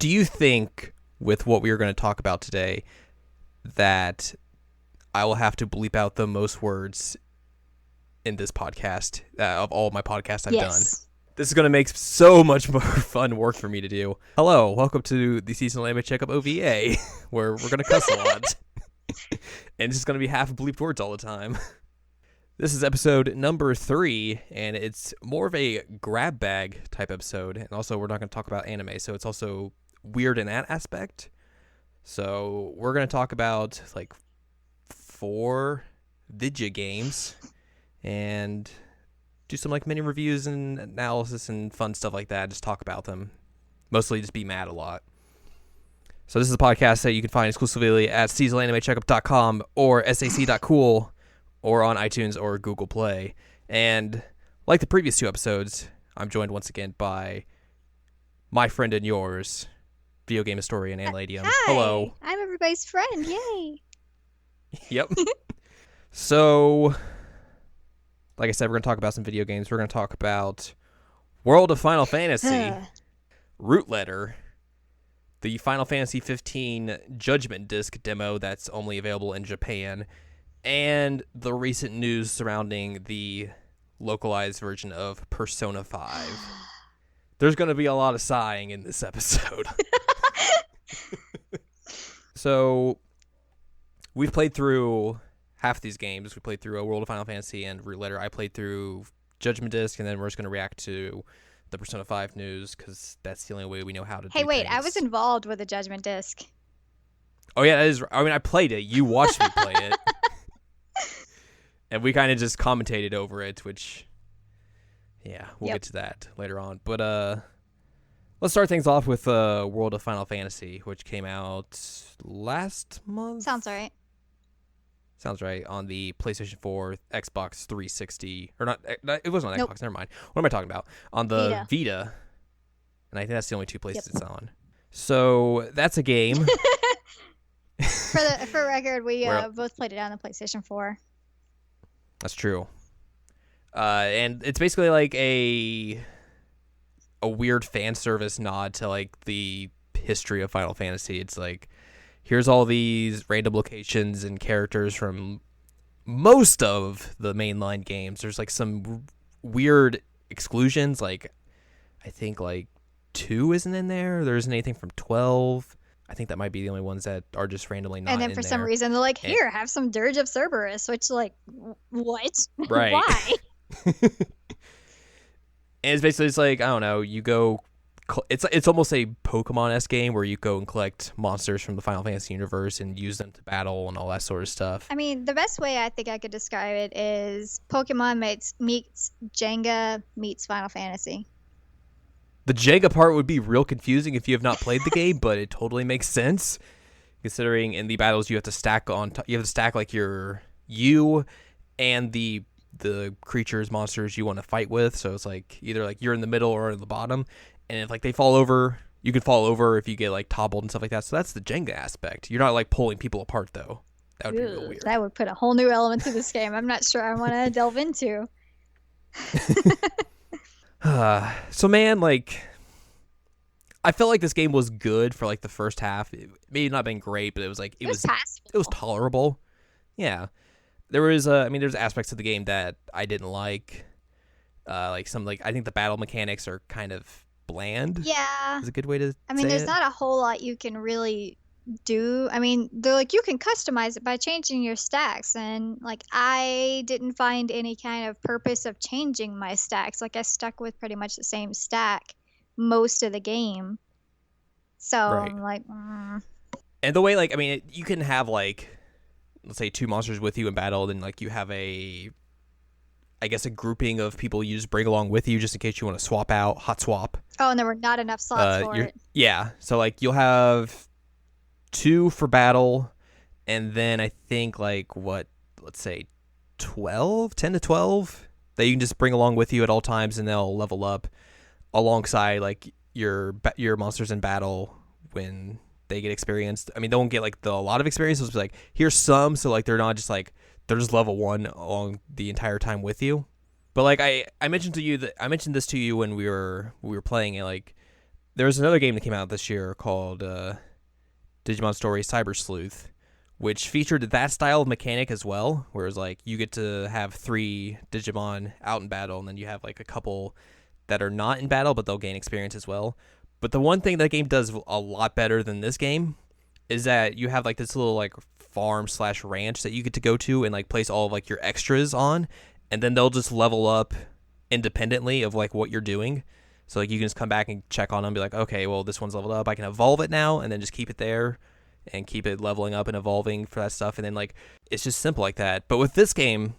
Do you think, with what we are going to talk about today, that I will have to bleep out the most words in this podcast of all my podcasts I've done? This is going to make so much more fun work for me to do. Hello, welcome to the seasonal anime checkup OVA, where we're going to cuss a lot. And it's just going to be half bleeped words all the time. This is episode number 3, and it's more of a grab bag type episode. And also, we're not going to talk about anime, so it's also weird in that aspect. So we're going to talk about like 4 video games and do some like mini reviews and analysis and fun stuff like that. Just talk about them. Mostly just be mad a lot. So this is a podcast that you can find exclusively at seasonalanimecheckup.com or sac.cool or on iTunes or Google Play. And like the previous 2 episodes, I'm joined once again by my friend and yours, video game historian Anne Ladyem. Hi, Hello. I'm everybody's friend. Yay. Yep. So, like I said, we're going to talk about some video games. We're going to talk about World of Final Fantasy, Root Letter, the Final Fantasy 15 Judgment Disc demo that's only available in Japan, and the recent news surrounding the localized version of Persona 5. There's going to be a lot of sighing in this episode. So, we've played through half these games. We played through A World of Final Fantasy and Root Letter. I played through Judgment Disc, and then we're just going to react to the Persona 5 news, because that's the only way we know how to do Hey, wait, things. I was involved with the Judgment Disc. Oh, yeah, that is. I mean, I played it. You watched me play it. And we kind of just commentated over it, which, yeah, we'll get to that later on. But let's start things off with World of Final Fantasy, which came out last month? Sounds right. Sounds right, on the PlayStation 4, Xbox 360, or not, it wasn't on Nope. Xbox, never mind. What am I talking about? On the Vita. And I think that's the only 2 places it's on. So, that's a game. For record, we both played it on the PlayStation 4. That's true. And it's basically like a weird fan service nod to like the history of Final Fantasy. It's like, here's all these random locations and characters from most of the mainline games. There's like some weird exclusions. Like, I think like 2 isn't in there. There isn't anything from 12. I think that might be the only ones that are just randomly not in there. And then for some reason, they're like, here, have some Dirge of Cerberus. Which, like, what? Right. Why? And it's basically, it's like, I don't know, you go, it's almost a Pokemon-esque game where you go and collect monsters from the Final Fantasy universe and use them to battle and all that sort of stuff. I mean, the best way I think I could describe it is Pokemon meets Jenga meets Final Fantasy. The Jenga part would be real confusing if you have not played the game, but it totally makes sense, considering in the battles you have to stack like you and the creatures, monsters you want to fight with. So it's like either like you're in the middle or at the bottom, and if like they fall over, you can fall over if you get like toppled and stuff like that. So that's the Jenga aspect. You're not like pulling people apart though. That would be real weird. That would put a whole new element to this game. I'm not sure I want to delve into. So man, like, I felt like this game was good for like the first half. It may not have been great, but it was like it was tolerable. Yeah, there was there's aspects of the game that I didn't like. Like some I think the battle mechanics are kind of bland. Yeah, is a good way to. I mean, there's not a whole lot you can really do. I mean, they're like, you can customize it by changing your stacks, and like I didn't find any kind of purpose of changing my stacks. Like I stuck with pretty much the same stack most of the game, so right. I'm like and the way like, I mean, you can have like, let's say 2 monsters with you in battle, then like you have a grouping of people you just bring along with you just in case you want to swap out, hot swap. Oh, and there were not enough slots for it. Yeah, so like you'll have 2 for battle, and then I think like let's say 10 to 12 that you can just bring along with you at all times, and they'll level up alongside like your monsters in battle when they get experienced. I mean, they won't get like a lot of experience. It'll be like, here's some, so like they're not just like they're just level 1 along the entire time with you. But like I mentioned this to you when we were playing it, like There was another game that came out this year called Digimon Story Cyber Sleuth, which featured that style of mechanic as well, whereas like you get to have 3 Digimon out in battle, and then you have like a couple that are not in battle, but they'll gain experience as well. But the one thing that game does a lot better than this game is that you have like this little like farm/ranch that you get to go to and like place all of like your extras on, and then they'll just level up independently of like what you're doing. So like you can just come back and check on them and be like, okay, well this one's leveled up, I can evolve it now, and then just keep it there and keep it leveling up and evolving for that stuff. And then like it's just simple like that. But with this game,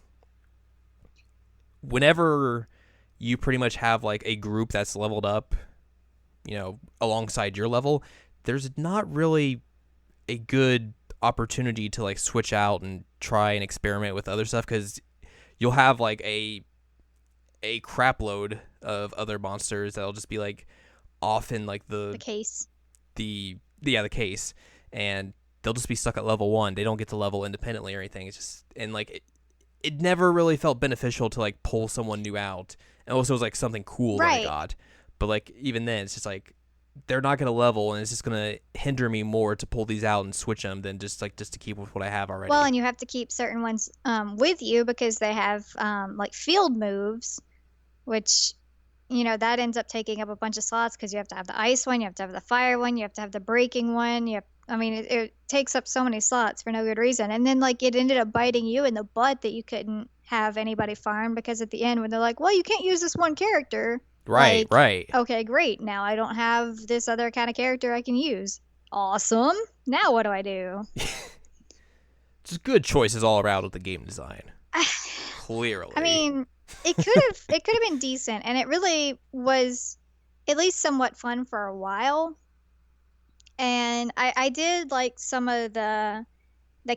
whenever you pretty much have like a group that's leveled up, you know, alongside your level, there's not really a good opportunity to like switch out and try and experiment with other stuff, because you'll have like a crap load of other monsters that'll just be like off in like the case. The case, and they'll just be stuck at level 1. They don't get to level independently or anything. It's just, and like it never really felt beneficial to like pull someone new out. And also it was like something cool that I got. But like even then it's just like they're not going to level, and it's just going to hinder me more to pull these out and switch them than just to keep with what I have already. Well, and you have to keep certain ones with you because they have like field moves, which, you know, that ends up taking up a bunch of slots because you have to have the ice one, you have to have the fire one, you have to have the breaking one. It takes up so many slots for no good reason. And then like it ended up biting you in the butt that you couldn't have anybody farm, because at the end when they're like, well, you can't use this one character. Right. Okay, great. Now I don't have this other kind of character I can use. Awesome. Now what do I do? Just good choices all around with the game design. Clearly. I mean, it could have been decent, and it really was at least somewhat fun for a while. And I did like some of the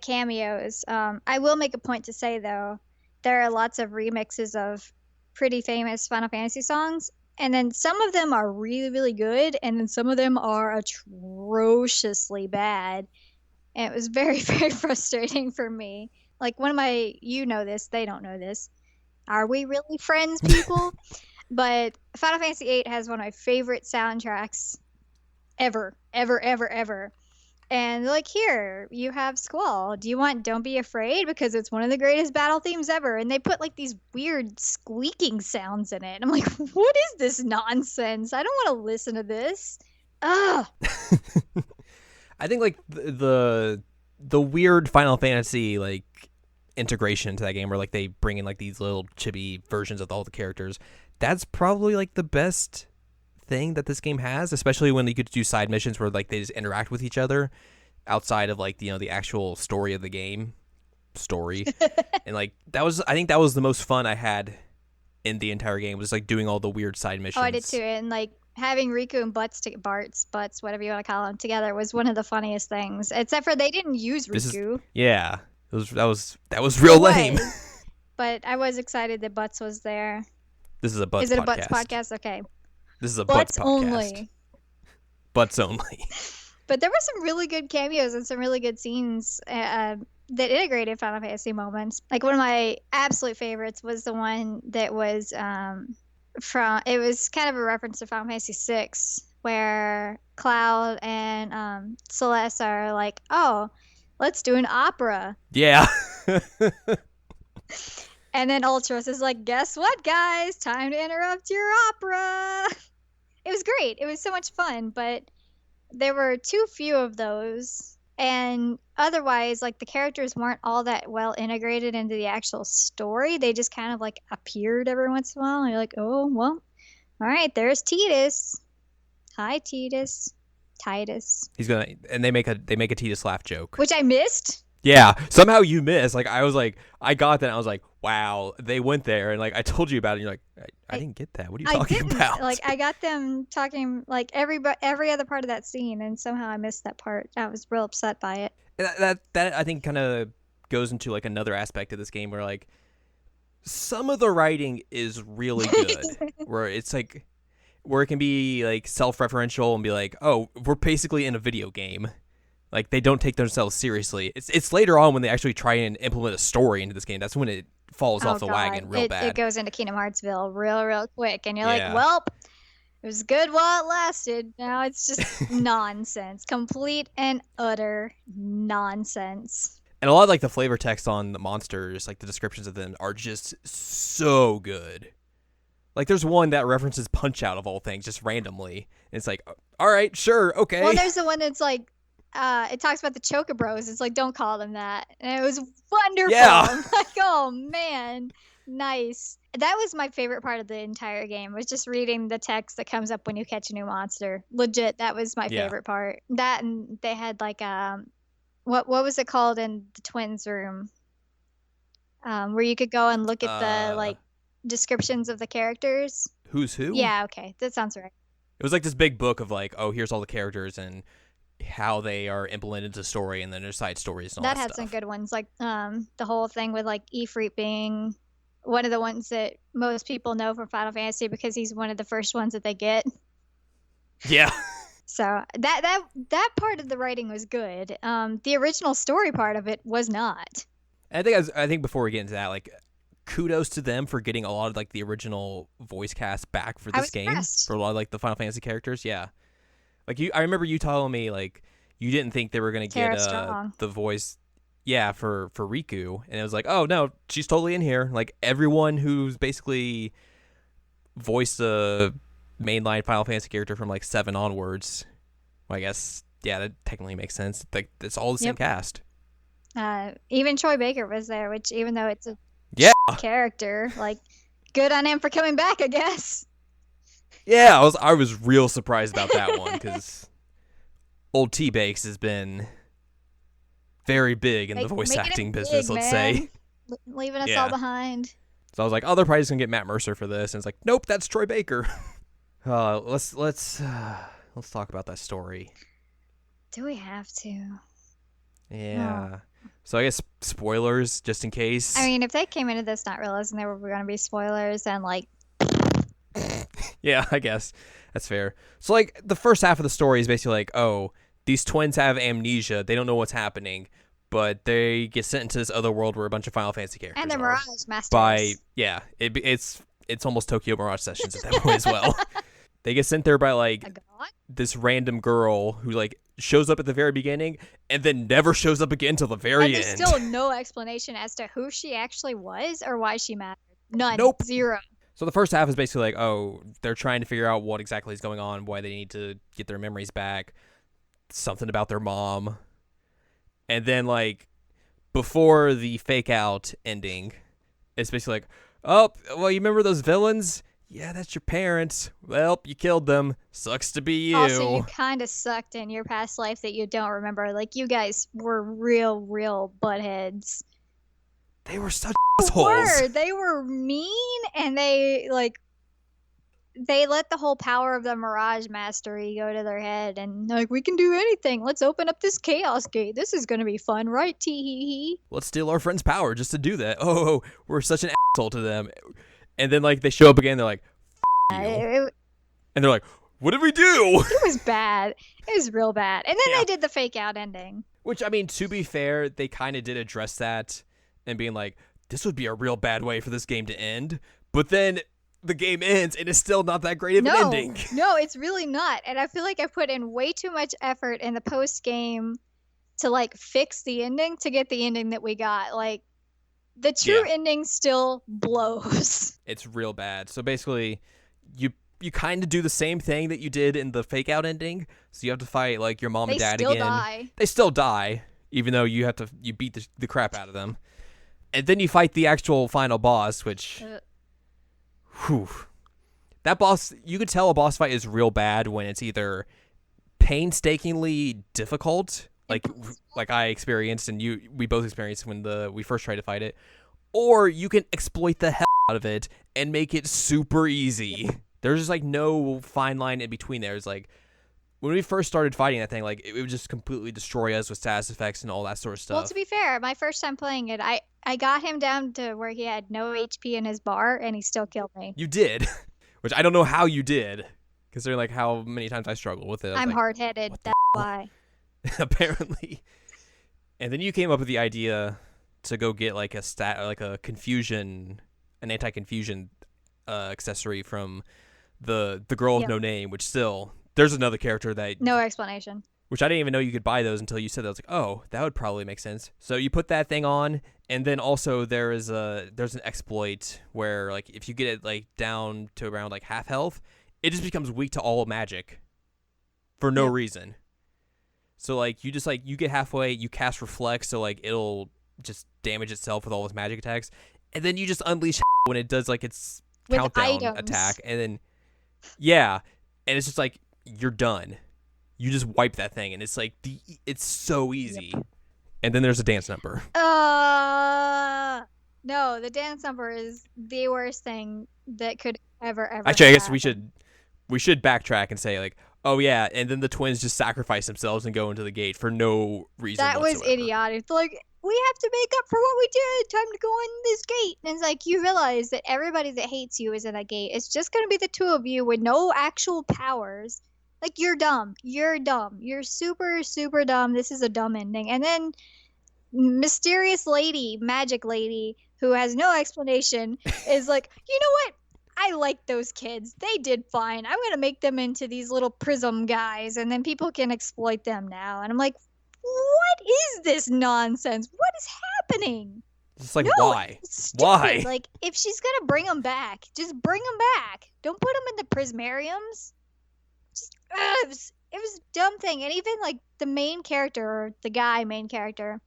cameos. I will make a point to say though, there are lots of remixes of pretty famous Final Fantasy songs, and then some of them are really, really good, and then some of them are atrociously bad. And it was very, very frustrating for me. Like one of my, you know this, they don't know this. Are we really friends, people? But Final Fantasy VIII has one of my favorite soundtracks ever. And they're like, here, you have Squall. Do you want Don't Be Afraid? Because it's one of the greatest battle themes ever. And they put like these weird squeaking sounds in it. I'm like, what is this nonsense? I don't want to listen to this. Ugh. I think like the weird Final Fantasy like integration into that game, where like they bring in like these little chibi versions of all the characters, that's probably like the best thing that this game has, especially when you could do side missions where like they just interact with each other outside of like, you know, the actual story of the game and like I think that was the most fun I had in the entire game, was like doing all the weird side missions. Oh, I did too. And like having Riku and Butts, whatever you want to call them, together was one of the funniest things, except for they didn't use Riku. That was real lame. But I was excited that Butts was there. This is a Butts podcast. Is it a Butts podcast? Okay. This is a Butts podcast. Only. Butts only. But there were some really good cameos and some really good scenes that integrated Final Fantasy moments. Like one of my absolute favorites was the one that was it was kind of a reference to Final Fantasy VI, where Cloud and Celeste are like, oh, let's do an opera. Yeah. And then Ultros is like, guess what, guys? Time to interrupt your opera. It was great. It was so much fun, but there were too few of those. And otherwise, like, the characters weren't all that well integrated into the actual story. They just kind of, like, appeared every once in a while. And you're like, oh, well, all right, there's Tidus. Hi, Tidus. Titus. He's gonna, and they make a Tidus laugh joke, which I missed. Yeah, somehow you missed. Like I was like, I got that. And I was like, wow, they went there, and like I told you about it. And you're like, I didn't get that. What are you talking about? Like I got them talking like every other part of that scene, and somehow I missed that part. I was real upset by it. And that I think kind of goes into like another aspect of this game where like some of the writing is really good, where it's like. Where it can be like self-referential and be like, oh, we're basically in a video game. Like they don't take themselves seriously. It's later on when they actually try and implement a story into this game. That's when it falls off the wagon real bad. It goes into Kingdom Heartsville real quick, and you're like, well, It was good while it lasted. Now it's just nonsense. Complete and utter nonsense. And a lot of like the flavor text on the monsters, like the descriptions of them, are just so good. Like there's one that references Punch Out of all things, just randomly. And it's like, all right, sure, okay. Well, there's the one that's like, it talks about the Chocobros. It's like, don't call them that. And it was wonderful. Yeah. I'm like, oh man, nice. That was my favorite part of the entire game, was just reading the text that comes up when you catch a new monster. Legit, that was my favorite part. That, and they had like what was it called in the twins room? Where you could go and look at the like descriptions of the characters. Who's who? Yeah, okay, that sounds right. It was like this big book of like, oh, here's all the characters and how they are implemented into the story, and then their side stories and all that had stuff. Some good ones, like the whole thing with like Ifrit being one of the ones that most people know from Final Fantasy because he's one of the first ones that they get. Yeah. So that part of the writing was good. The original story part of it was not. I think before we get into that, like, kudos to them for getting a lot of like the original voice cast back for this game impressed. For a lot of like the Final Fantasy characters. Yeah, like I remember you telling me like you didn't think they were gonna get the voice. Yeah, for Riku, and it was like, oh no, she's totally in here. Like everyone who's basically voiced a mainline Final Fantasy character from like 7 onwards. Well, I guess that technically makes sense. Like it's all the same cast. Even Troy Baker was there, which even though it's a character, like good on him for coming back, I guess. Yeah, I was real surprised about that one because old T-Bakes has been very big in the voice acting business, let's say. Leaving us all behind. So I was like, oh, they're probably just gonna get Matt Mercer for this, and it's like, nope, that's Troy Baker. Let's talk about that story. Do we have to? Yeah. Oh. So I guess spoilers, just in case. I mean, if they came into this not realizing there were going to be spoilers, then like. Yeah, I guess that's fair. So like the first half of the story is basically like, oh, these twins have amnesia. They don't know what's happening, but they get sent into this other world where a bunch of Final Fantasy characters and the Mirage Masters. It's almost Tokyo Mirage Sessions at that point as well. They get sent there by like this random girl who like shows up at the very beginning and then never shows up again till the very end. There's still no explanation as to who she actually was or why she mattered. None. Nope. Zero. So the first half is basically like, oh, they're trying to figure out what exactly is going on, why they need to get their memories back, something about their mom. And then like before the fake out ending, it's basically like, oh, well, you remember those villains? Yeah, that's your parents. Well, you killed them. Sucks to be you. Also, you kind of sucked in your past life that you don't remember. Like, you guys were real buttheads. They were such assholes. They were mean, and they let the whole power of the Mirage Mastery go to their head, and like, we can do anything. Let's open up this Chaos Gate. This is going to be fun, right, tee-hee-hee? Let's steal our friend's power just to do that. Oh, we're such an asshole to them. And then, like, they show up again, they're like, and they're like, what did we do? It was bad. It was real bad. And then they did the fake out ending. Which, I mean, to be fair, they kind of did address that and being like, this would be a real bad way for this game to end. But then the game ends and it's still not that great of an ending. No, it's really not. And I feel like I put in way too much effort in the post-game to, like, fix the ending to get the ending that we got. Like, the true ending still blows. It's real bad. So basically, you kind of do the same thing that you did in the fake out ending. So you have to fight like your mom and dad again. They still die, even though you beat the crap out of them. And then you fight the actual final boss, which that boss, you could tell a boss fight is real bad when it's either painstakingly difficult, like I experienced and we both experienced when we first tried to fight it, or you can exploit the hell out of it and make it super easy. There's just like no fine line in between there. It's like when we first started fighting that thing, like it would just completely destroy us with status effects and all that sort of stuff. Well, to be fair, my first time playing it, I got him down to where he had no HP in his bar and he still killed me. You did, which I don't know how you did, considering like how many times I struggled with it. I'm hard-headed, that's why. Apparently. And then you came up with the idea to go get like an anti-confusion accessory from the girl with no name, which still there's another character that no explanation. Which I didn't even know you could buy those until you said that. I was like, oh, that would probably make sense. So you put that thing on, and then also there's an exploit where like if you get it like down to around like half health, it just becomes weak to all magic for no reason. So like you just like you get halfway, you cast reflect, so like it'll just damage itself with all its magic attacks, and then you just unleash when it does like its with countdown items. attack, and then and it's just like you're done. You just wipe that thing, and it's like it's so easy. Yep. And then there's a dance number. No, the dance number is the worst thing that could ever Actually, I guess happen. we should backtrack and say like, oh yeah, and then the twins just sacrifice themselves and go into the gate for no reason. That whatsoever. Was idiotic. Like, we have to make up for what we did. Time to go in this gate. And it's like you realize that everybody that hates you is in that gate. It's just gonna be the two of you with no actual powers. Like, you're dumb. You're dumb. You're super, super dumb. This is a dumb ending. And then mysterious lady, magic lady, who has no explanation, is like, you know what? I like those kids. They did fine. I'm going to make them into these little prism guys, and then people can exploit them now. And I'm like, what is this nonsense? What is happening? It's like, why? Why? Like, if she's going to bring them back, just bring them back. Don't put them in the prismariums. It was a dumb thing. And even like the main character, or the main character,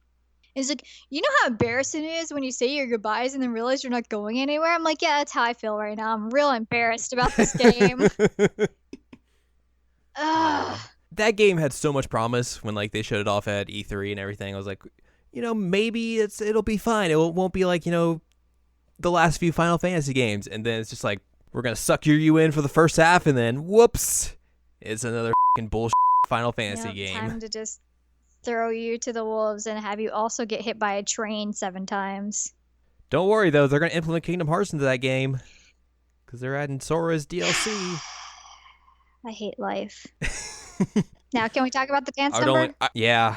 is like, you know how embarrassing it is when you say your goodbyes and then realize you're not going anywhere? I'm like, yeah, that's how I feel right now. I'm real embarrassed about this game. That game had so much promise when like they showed it off at E3 and everything. I was like, you know, maybe it'll be fine. It won't be like, you know, the last few Final Fantasy games. And then it's just like, we're going to suck you in for the first half, and then whoops, it's another fucking bullshit Final Fantasy game. Time to just throw you to the wolves and have you also get hit by a train 7 times. Don't worry, though. They're going to implement Kingdom Hearts into that game because they're adding Sora's DLC. I hate life. Now, can we talk about the dance number? Yeah.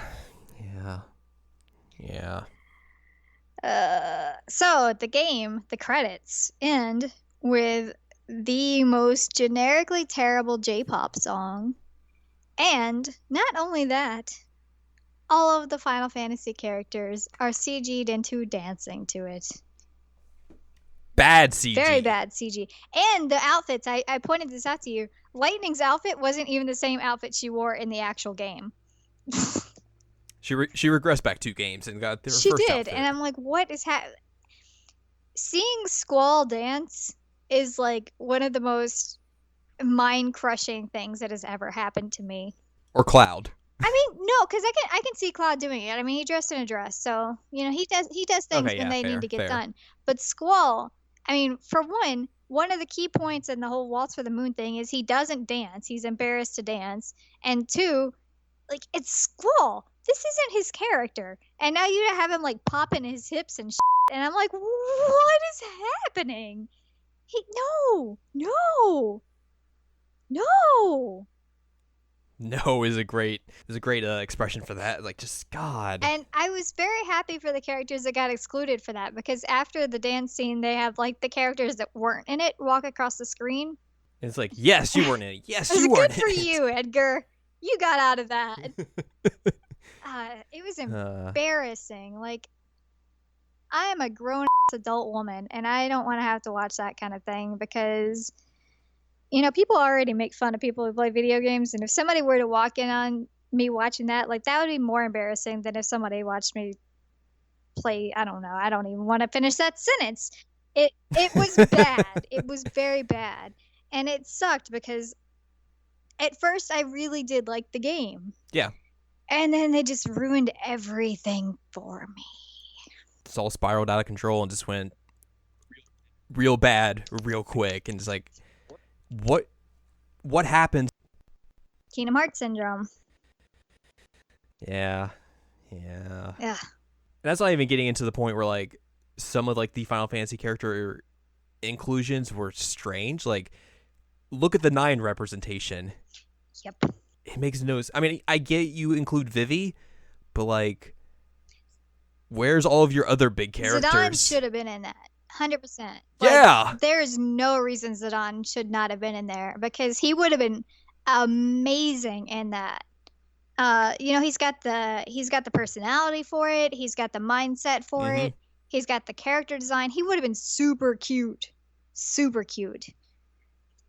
So, the game, the credits, end with the most generically terrible J-pop song. And not only that, all of the Final Fantasy characters are CG'd into dancing to it. Bad CG. Very bad CG. And the outfits, I pointed this out to you. Lightning's outfit wasn't even the same outfit she wore in the actual game. She regressed back 2 games and got their first outfit. She did, and I'm like, what is happening? Seeing Squall dance is like one of the most mind-crushing things that has ever happened to me. Or Cloud. I mean, no, because I can see Cloud doing it. I mean, he dressed in a dress, so you know he does things when they need to get done. But Squall, I mean, for one of the key points in the whole Waltz for the Moon thing is he doesn't dance. He's embarrassed to dance. And 2, like, it's Squall. This isn't his character. And now you have him like popping his hips and shit. And I'm like, what is happening? No is a great expression for that. Like, just God. And I was very happy for the characters that got excluded for that, because after the dance scene, they have like the characters that weren't in it walk across the screen. And it's like, yes, you weren't in it. Yes, you weren't in it. Good for you, Edgar. You got out of that. It was embarrassing. Like, I am a grown adult woman, and I don't want to have to watch that kind of thing because, you know, people already make fun of people who play video games, and if somebody were to walk in on me watching that, like, that would be more embarrassing than if somebody watched me play, I don't know, I don't even want to finish that sentence. It was bad. It was very bad. And it sucked because at first I really did like the game. Yeah. And then they just ruined everything for me. It's all spiraled out of control and just went real bad real quick, and it's like, what happened? Kingdom Hearts syndrome. Yeah. And that's not even getting into the point where like some of like the Final Fantasy character inclusions were strange. Like, look at the 9 representation. Yep. It makes no sense. I mean, I get you include Vivi, but like, where's all of your other big characters? Zidane should have been in that. 100%. Yeah. There is no reason Zidane should not have been in there because he would have been amazing in that. He's got the personality for it. He's got the mindset for it. He's got the character design. He would have been super cute. Super cute.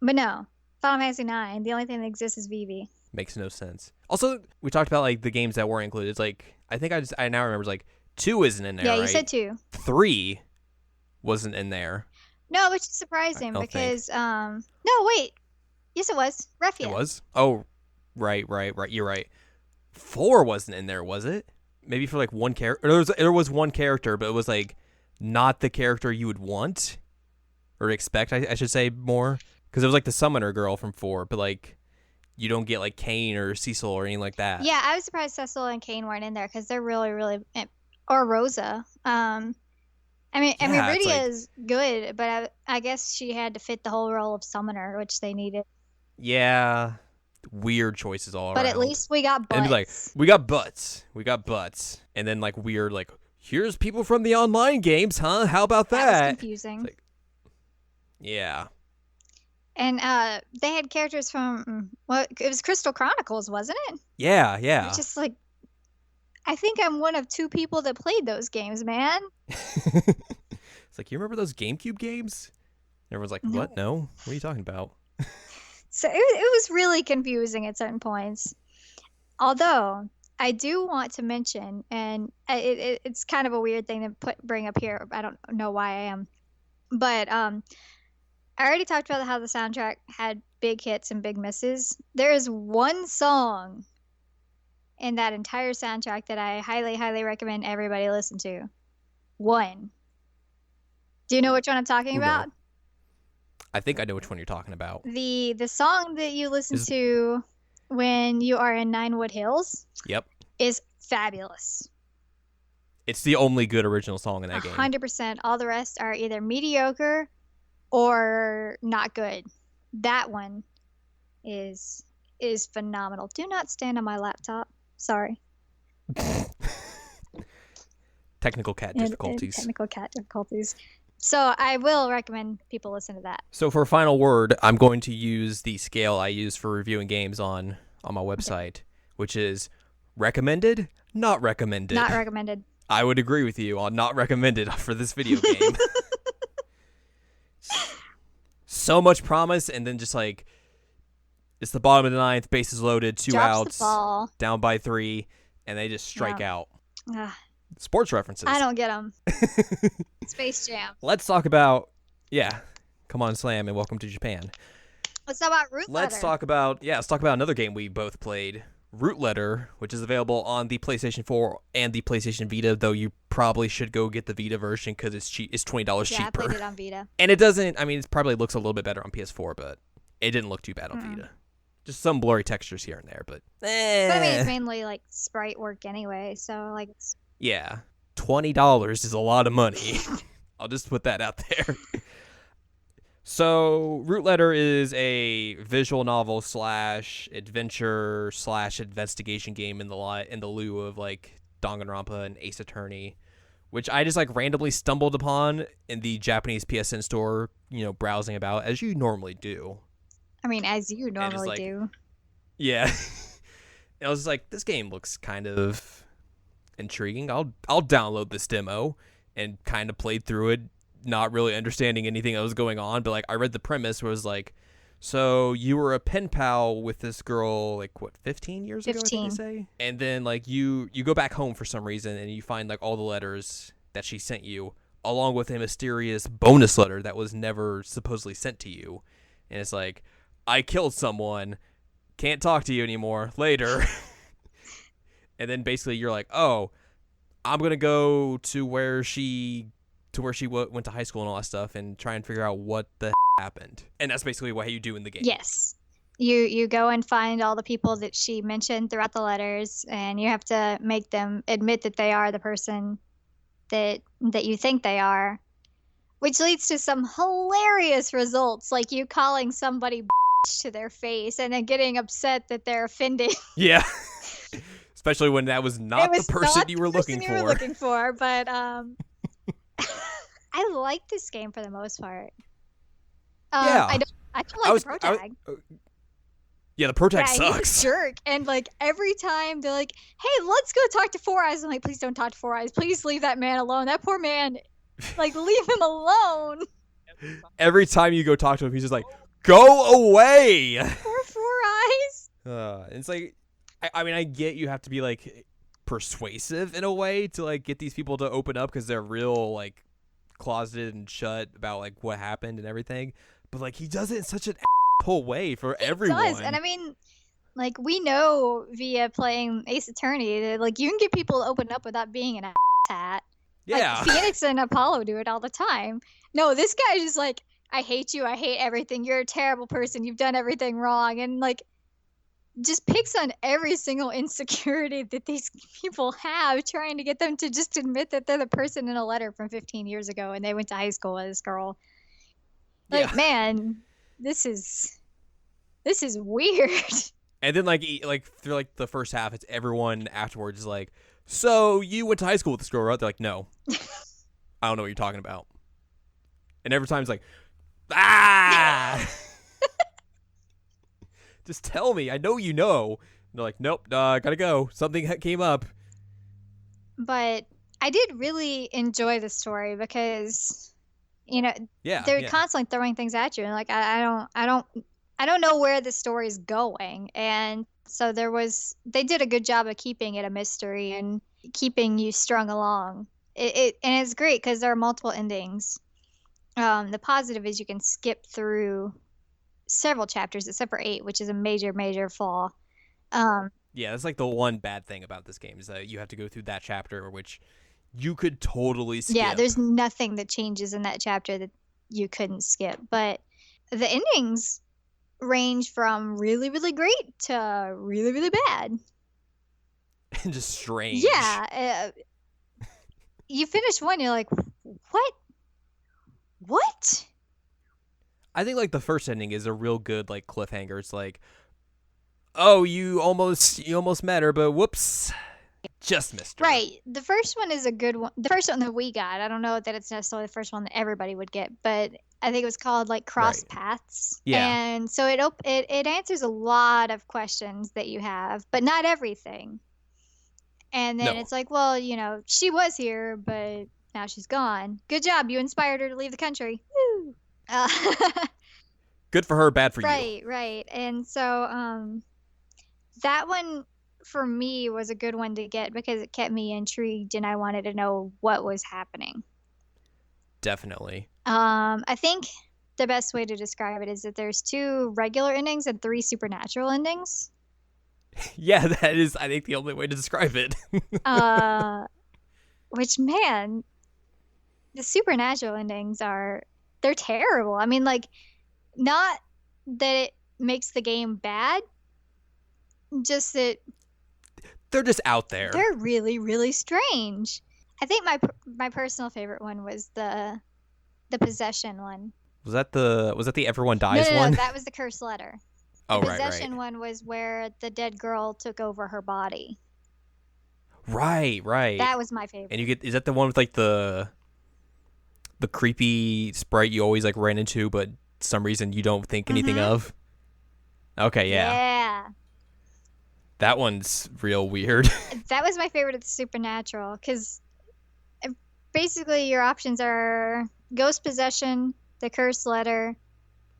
But no, Final Fantasy IX, the only thing that exists is Vivi. Makes no sense. Also, we talked about like the games that weren't included. It's like I think I now remember like 2 isn't in there. Yeah, you right? said 2. 3 wasn't in there. No, which is surprising because no, wait. Yes, it was. Refia. It was? Oh, right. You're right. 4 wasn't in there, was it? Maybe for like one character. There was one character, but it was like not the character you would want or expect, I should say, more. Because it was like the summoner girl from 4, but like you don't get like Kane or Cecil or anything like that. Yeah, I was surprised Cecil and Kane weren't in there because they're really, really... Or Rosa. Rydia is good, but I guess she had to fit the whole role of summoner, which they needed. Yeah. Weird choices all around. But at least we got butts. And be like, we got butts. And then like weird, like, here's people from the online games, huh? How about that? That was confusing. Like, yeah. And they had characters from, it was Crystal Chronicles, wasn't it? Yeah. It's just like, I think I'm one of 2 people that played those games, man. It's like, you remember those GameCube games? And everyone's like, what? No? What are you talking about? So it was really confusing at certain points. Although, I do want to mention, and it's kind of a weird thing to bring up here. I don't know why I am. But I already talked about how the soundtrack had big hits and big misses. There is one song in that entire soundtrack that I highly, highly recommend everybody listen to. One. Do you know which one I'm talking about? I think I know which one you're talking about. The song that you listen to when you are in Ninewood Hills. Yep. Is fabulous. It's the only good original song in that game. 100%. All the rest are either mediocre or not good. That one is phenomenal. Do not stand on my laptop. Sorry. Technical cat difficulties. Technical cat difficulties. So I will recommend people listen to that. So for a final word, I'm going to use the scale I use for reviewing games on my website, which is recommended, not recommended. Not recommended. I would agree with you on not recommended for this video game. So much promise, and then just like, it's the bottom of the 9th, bases loaded, 2 outs, down by 3, and they just strike out. Sports references. I don't get them. Space Jam. Let's talk about, come on, Slam, and welcome to Japan. Let's talk about Root Letter. Let's talk about another game we both played, Root Letter, which is available on the PlayStation 4 and the PlayStation Vita, though you probably should go get the Vita version because it's cheap. It's $20 cheaper. Yeah, I played it on Vita. And it doesn't, it probably looks a little bit better on PS4, but it didn't look too bad on Vita. Just some blurry textures here and there, but But it's mainly like sprite work anyway, so like it's... Yeah, $20 is a lot of money. I'll just put that out there. So, Root Letter is a visual novel / adventure / investigation game in the lieu of like Danganronpa and Ace Attorney, which I just like randomly stumbled upon in the Japanese PSN store, browsing about as you normally do. As you normally do. Yeah. And I was like, this game looks kind of intriguing. I'll download this demo, and kind of played through it, not really understanding anything that was going on, but like I read the premise where it was like, so you were a pen pal with this girl like 15 years ago, I think they say? And then like you go back home for some reason and you find like all the letters that she sent you, along with a mysterious bonus letter that was never supposedly sent to you. And it's like, I killed someone, can't talk to you anymore, later. And then basically you're like, oh, I'm going to go to where she went to high school and all that stuff and try and figure out what the happened. And that's basically what you do in the game. Yes. You go and find all the people that she mentioned throughout the letters, and you have to make them admit that they are the person that you think they are, which leads to some hilarious results, like you calling somebody to their face and then getting upset that they're offended. Yeah. Especially when that was not the person you were looking for. But I like this game for the most part. Yeah. I don't like the protag. Yeah, the protag He's sucks. a jerk. And like every time they're like, hey, let's go talk to Four Eyes. I'm like, please don't talk to Four Eyes. Please leave that man alone. That poor man, like, leave him alone. Every time you go talk to him, he's just like, go away. Poor Four Eyes. It's like, I mean, I get you have to be like persuasive in a way to like get these people to open up because they're real like closeted and shut about like what happened and everything. But like he does it in such an asshole way for everyone. He does, and I mean, like we know via playing Ace Attorney that like you can get people to open up without being an hat. Yeah, like, Phoenix and Apollo do it all the time. No, this guy is just like, I hate you. I hate everything. You're a terrible person. You've done everything wrong, and like just picks on every single insecurity that these people have, trying to get them to just admit that they're the person in a letter from 15 years ago and they went to high school with this girl. Like, yeah. Man, this is weird. And then like through like the first half, it's everyone afterwards is like, so you went to high school with this girl, right? They're like, no. I don't know what you're talking about. And every time it's like, ah! Just tell me. I know you know. And they're like, nope, gotta go. Something came up. But I did really enjoy the story because, you know, they're constantly throwing things at you, and like I don't know where the story's going, and so they did a good job of keeping it a mystery and keeping you strung along. And it's great because there are multiple endings. The positive is you can skip through several chapters except for 8, which is a major flaw. Yeah, that's like the one bad thing about this game is that you have to go through that chapter, which you could totally skip. Yeah, there's nothing that changes in that chapter that you couldn't skip. But the endings range from really, really great to really, really bad. And just strange. Yeah. You finish one, you're like, what? I think like the first ending is a real good like cliffhanger. It's like, oh, you almost met her, but whoops, just missed her. Right. The first one is a good one. The first one that we got, I don't know that it's necessarily the first one that everybody would get, but I think it was called like Cross Paths. Yeah. And so it answers a lot of questions that you have, but not everything. And then it's like, well, you know, she was here, but now she's gone. Good job. You inspired her to leave the country. Woo. Good for her, bad for you. Right. And so that one for me was a good one to get because it kept me intrigued and I wanted to know what was happening. Definitely. I think the best way to describe it is that there's 2 regular endings and 3 supernatural endings. Yeah, that is, I think, the only way to describe it. Which, man, the supernatural endings they're terrible. I mean, like, not that it makes the game bad, just that they're just out there. They're really, really strange. I think my personal favorite one was the possession one. Was that the everyone dies one? No, that was the cursed letter. The possession one was where the dead girl took over her body. Right. That was my favorite. And is that the one with like the creepy sprite you always like ran into, but some reason you don't think anything of? Okay, yeah. Yeah. That one's real weird. That was my favorite of the supernatural because basically your options are ghost possession, the cursed letter,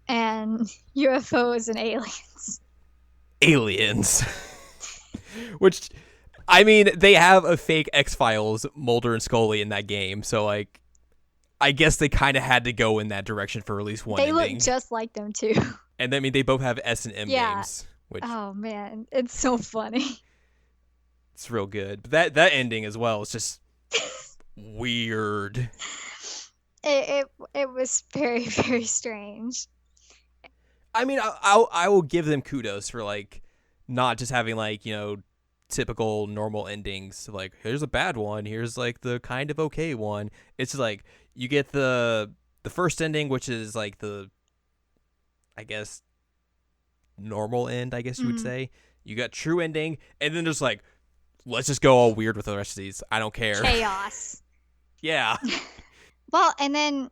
and UFOs and aliens. Aliens. Which, I mean, they have a fake X-Files, Mulder and Scully in that game, so like, I guess they kind of had to go in that direction for at least one ending. They look just like them too. And I mean, they both have S and M names. Which, oh man, it's so funny. It's real good. But that ending as well is just weird. It was very, very strange. I mean, I will give them kudos for like not just having like, you know, typical normal endings. Like, here's a bad one. Here's like the kind of okay one. It's just like you get the first ending, which is like the, I guess, normal end, I guess you would say. You got true ending, and then just like, let's just go all weird with the rest of these. I don't care. Chaos. Yeah. Well, and then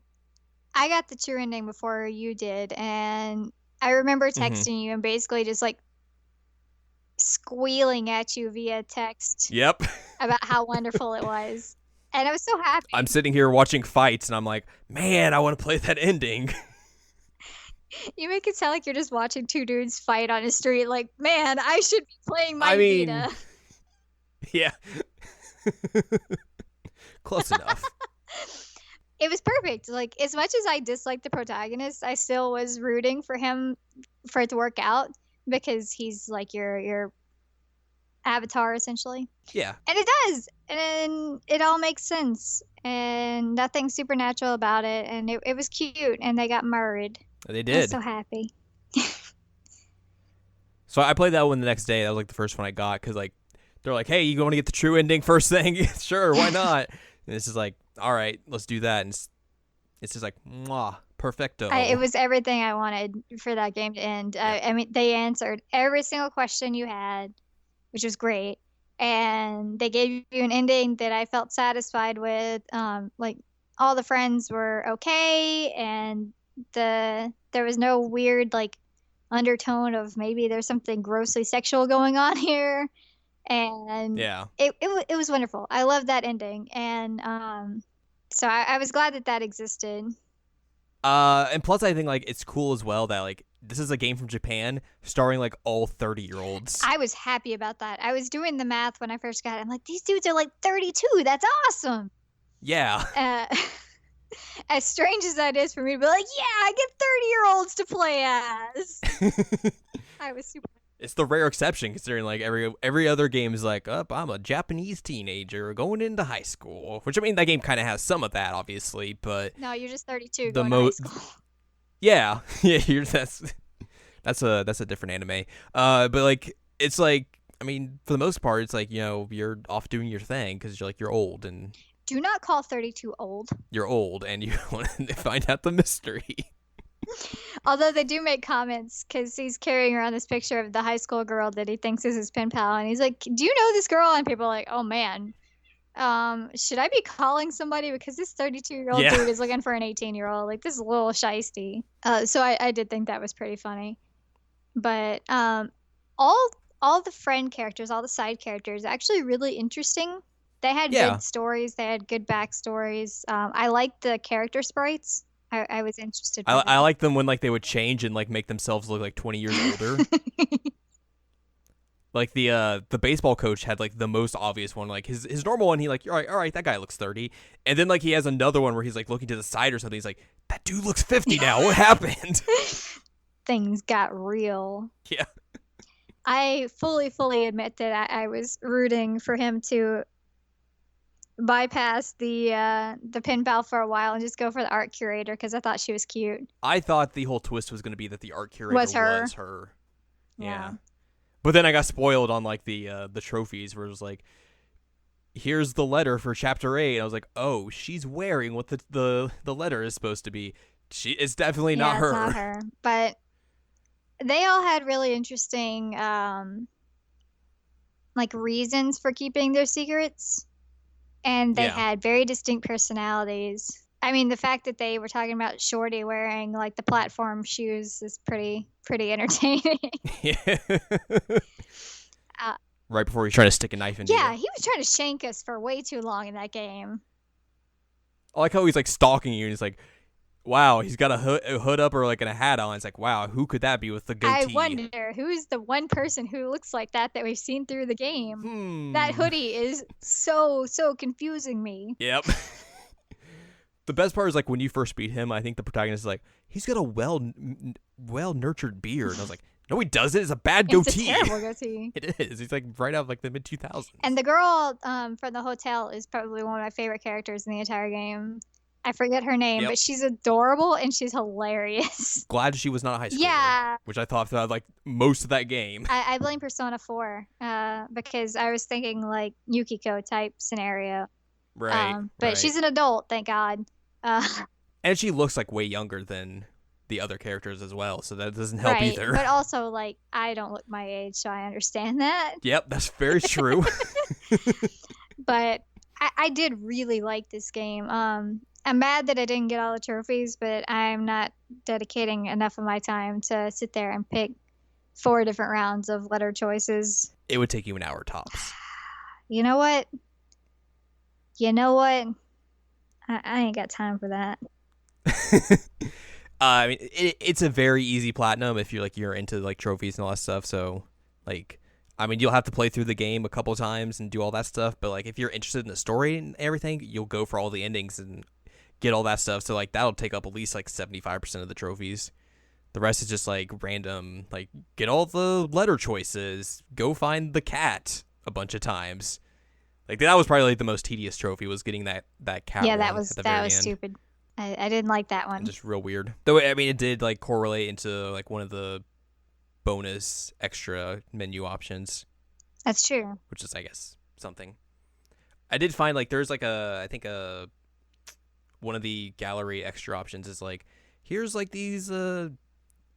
I got the true ending before you did, and I remember Mm-hmm. texting you and basically just like squealing at you via text Yep. about how wonderful it was. And I was so I'm happy. sitting here watching fights, and I'm like, man, I want to play that ending. You make it sound like you're just watching two dudes fight on a street. Like, man, I should be playing I my mean, Vita. yeah. Close enough. It was perfect. Like, as much as I disliked the protagonist, I still was rooting for him for it to work out because he's like your avatar essentially. Yeah. And it does. And it all makes sense. And nothing supernatural about it. And it was cute. And they got married. They I was so did. happy. So I played that one the next day. That was like the first one I got because like they're like, hey, you going to get the true ending first thing? Sure, why not? And it's just like, all right, let's do that. And it's just like, mwah, perfecto. It was everything I wanted for that game to end. Yeah. I mean, they answered every single question you had, which was great. And they gave you an ending that I felt satisfied with. Like all the friends were okay, and there was no weird like undertone of maybe there's something grossly sexual going on here. And Yeah. it was wonderful. I love that ending, and so I was glad that that existed. And plus I think like it's cool as well that like this is a game from Japan starring like all 30-year-olds. I was happy about that. I was doing the math when I first got it. I'm like, these dudes are like 32. That's awesome. Yeah. As strange as that is for me to be like, yeah, I get 30-year-olds to play as. I was super. It's the rare exception considering like every other game is like, oh, I'm a Japanese teenager going into high school. Which I mean that game kind of has some of that obviously, but No, you're just 32 the going to high school. yeah, that's a different anime. But like it's like I mean for the most part it's like you're off doing your thing because you're old and Do not call 32 old. you're old and you want to find out the mystery. Although they do make comments because he's carrying around this picture of the high school girl that he thinks is his pen pal, and he's like, "Do you know this girl?" And people are like, "Oh man, should I be calling somebody because this 32-year-old Yeah. dude is looking for an 18-year-old? Like this is a little shisty." So I did think that was pretty funny, but all the friend characters, all the side characters, actually really interesting. They had Yeah. good stories. They had good backstories. I liked the character sprites. I was interested. I like them when like they would change and like make themselves look like 20 years older. Like the baseball coach had like the most obvious one. Like his normal one, he like, all right, that guy looks 30. And then like he has another one where he's like looking to the side or something. He's like, that dude looks 50 now. What happened? Things got real. Yeah. I fully admit that I was rooting for him to bypass the pen pal for a while and just go for the art curator because I thought she was cute. I thought the whole twist was going to be that the art curator Was her. was her. Yeah. But then I got spoiled on like the trophies where it was like, here's the letter for chapter 8. I was like, oh, she's wearing what the letter is supposed to be. It's definitely not her. It's not her. But they all had really interesting like reasons for keeping their secrets, and they had very distinct personalities. I mean, the fact that they were talking about Shorty wearing like the platform shoes is pretty entertaining. Yeah. Right before he's trying to stick a knife into you. He was trying to shank us for way too long in that game. I like how he's like stalking you and he's like, wow, he's got a hood up or like a hat on. It's like, wow, who could that be with the goatee? I wonder who's the one person who looks like that we've seen through the game. That hoodie is so confusing me. Yep. The best part is like when you first meet him, I think the protagonist is like, he's got a well nurtured beard. And I was like, no, he doesn't. It's a bad goatee. It's a terrible goatee. It is. He's like right out of like the mid 2000s. And the girl from the hotel is probably one of my favorite characters in the entire game. I forget her name, but she's adorable and she's hilarious. Glad she was not a high schooler. Yeah. Which I thought throughout like most of that game. I blame Persona 4 because I was thinking like Yukiko type scenario. Right. But she's an adult, thank God. And she looks like way younger than the other characters as well, so that doesn't help either. But also, like, I don't look my age, so I understand that. Yep, that's very true. But I did really like this game. I'm mad that I didn't get all the trophies, but I'm not dedicating enough of my time to sit there and pick 4 different rounds of letter choices. It would take you an hour tops. You know what? I ain't got time for that. I mean, it's a very easy platinum if you're into like trophies and all that stuff. So, like, I mean, you'll have to play through the game a couple times and do all that stuff. But like, if you're interested in the story and everything, you'll go for all the endings and get all that stuff. So like, that'll take up at least like 75% of the trophies. The rest is just like random, like get all the letter choices, go find the cat a bunch of times. Like that was probably like the most tedious trophy was getting that cat. Yeah, that was stupid. I didn't like that one. And just real weird. Though I mean, it did like correlate into like one of the bonus extra menu options. That's true. Which is, I guess, something. I did find like there's like I think one of the gallery extra options is like here's like these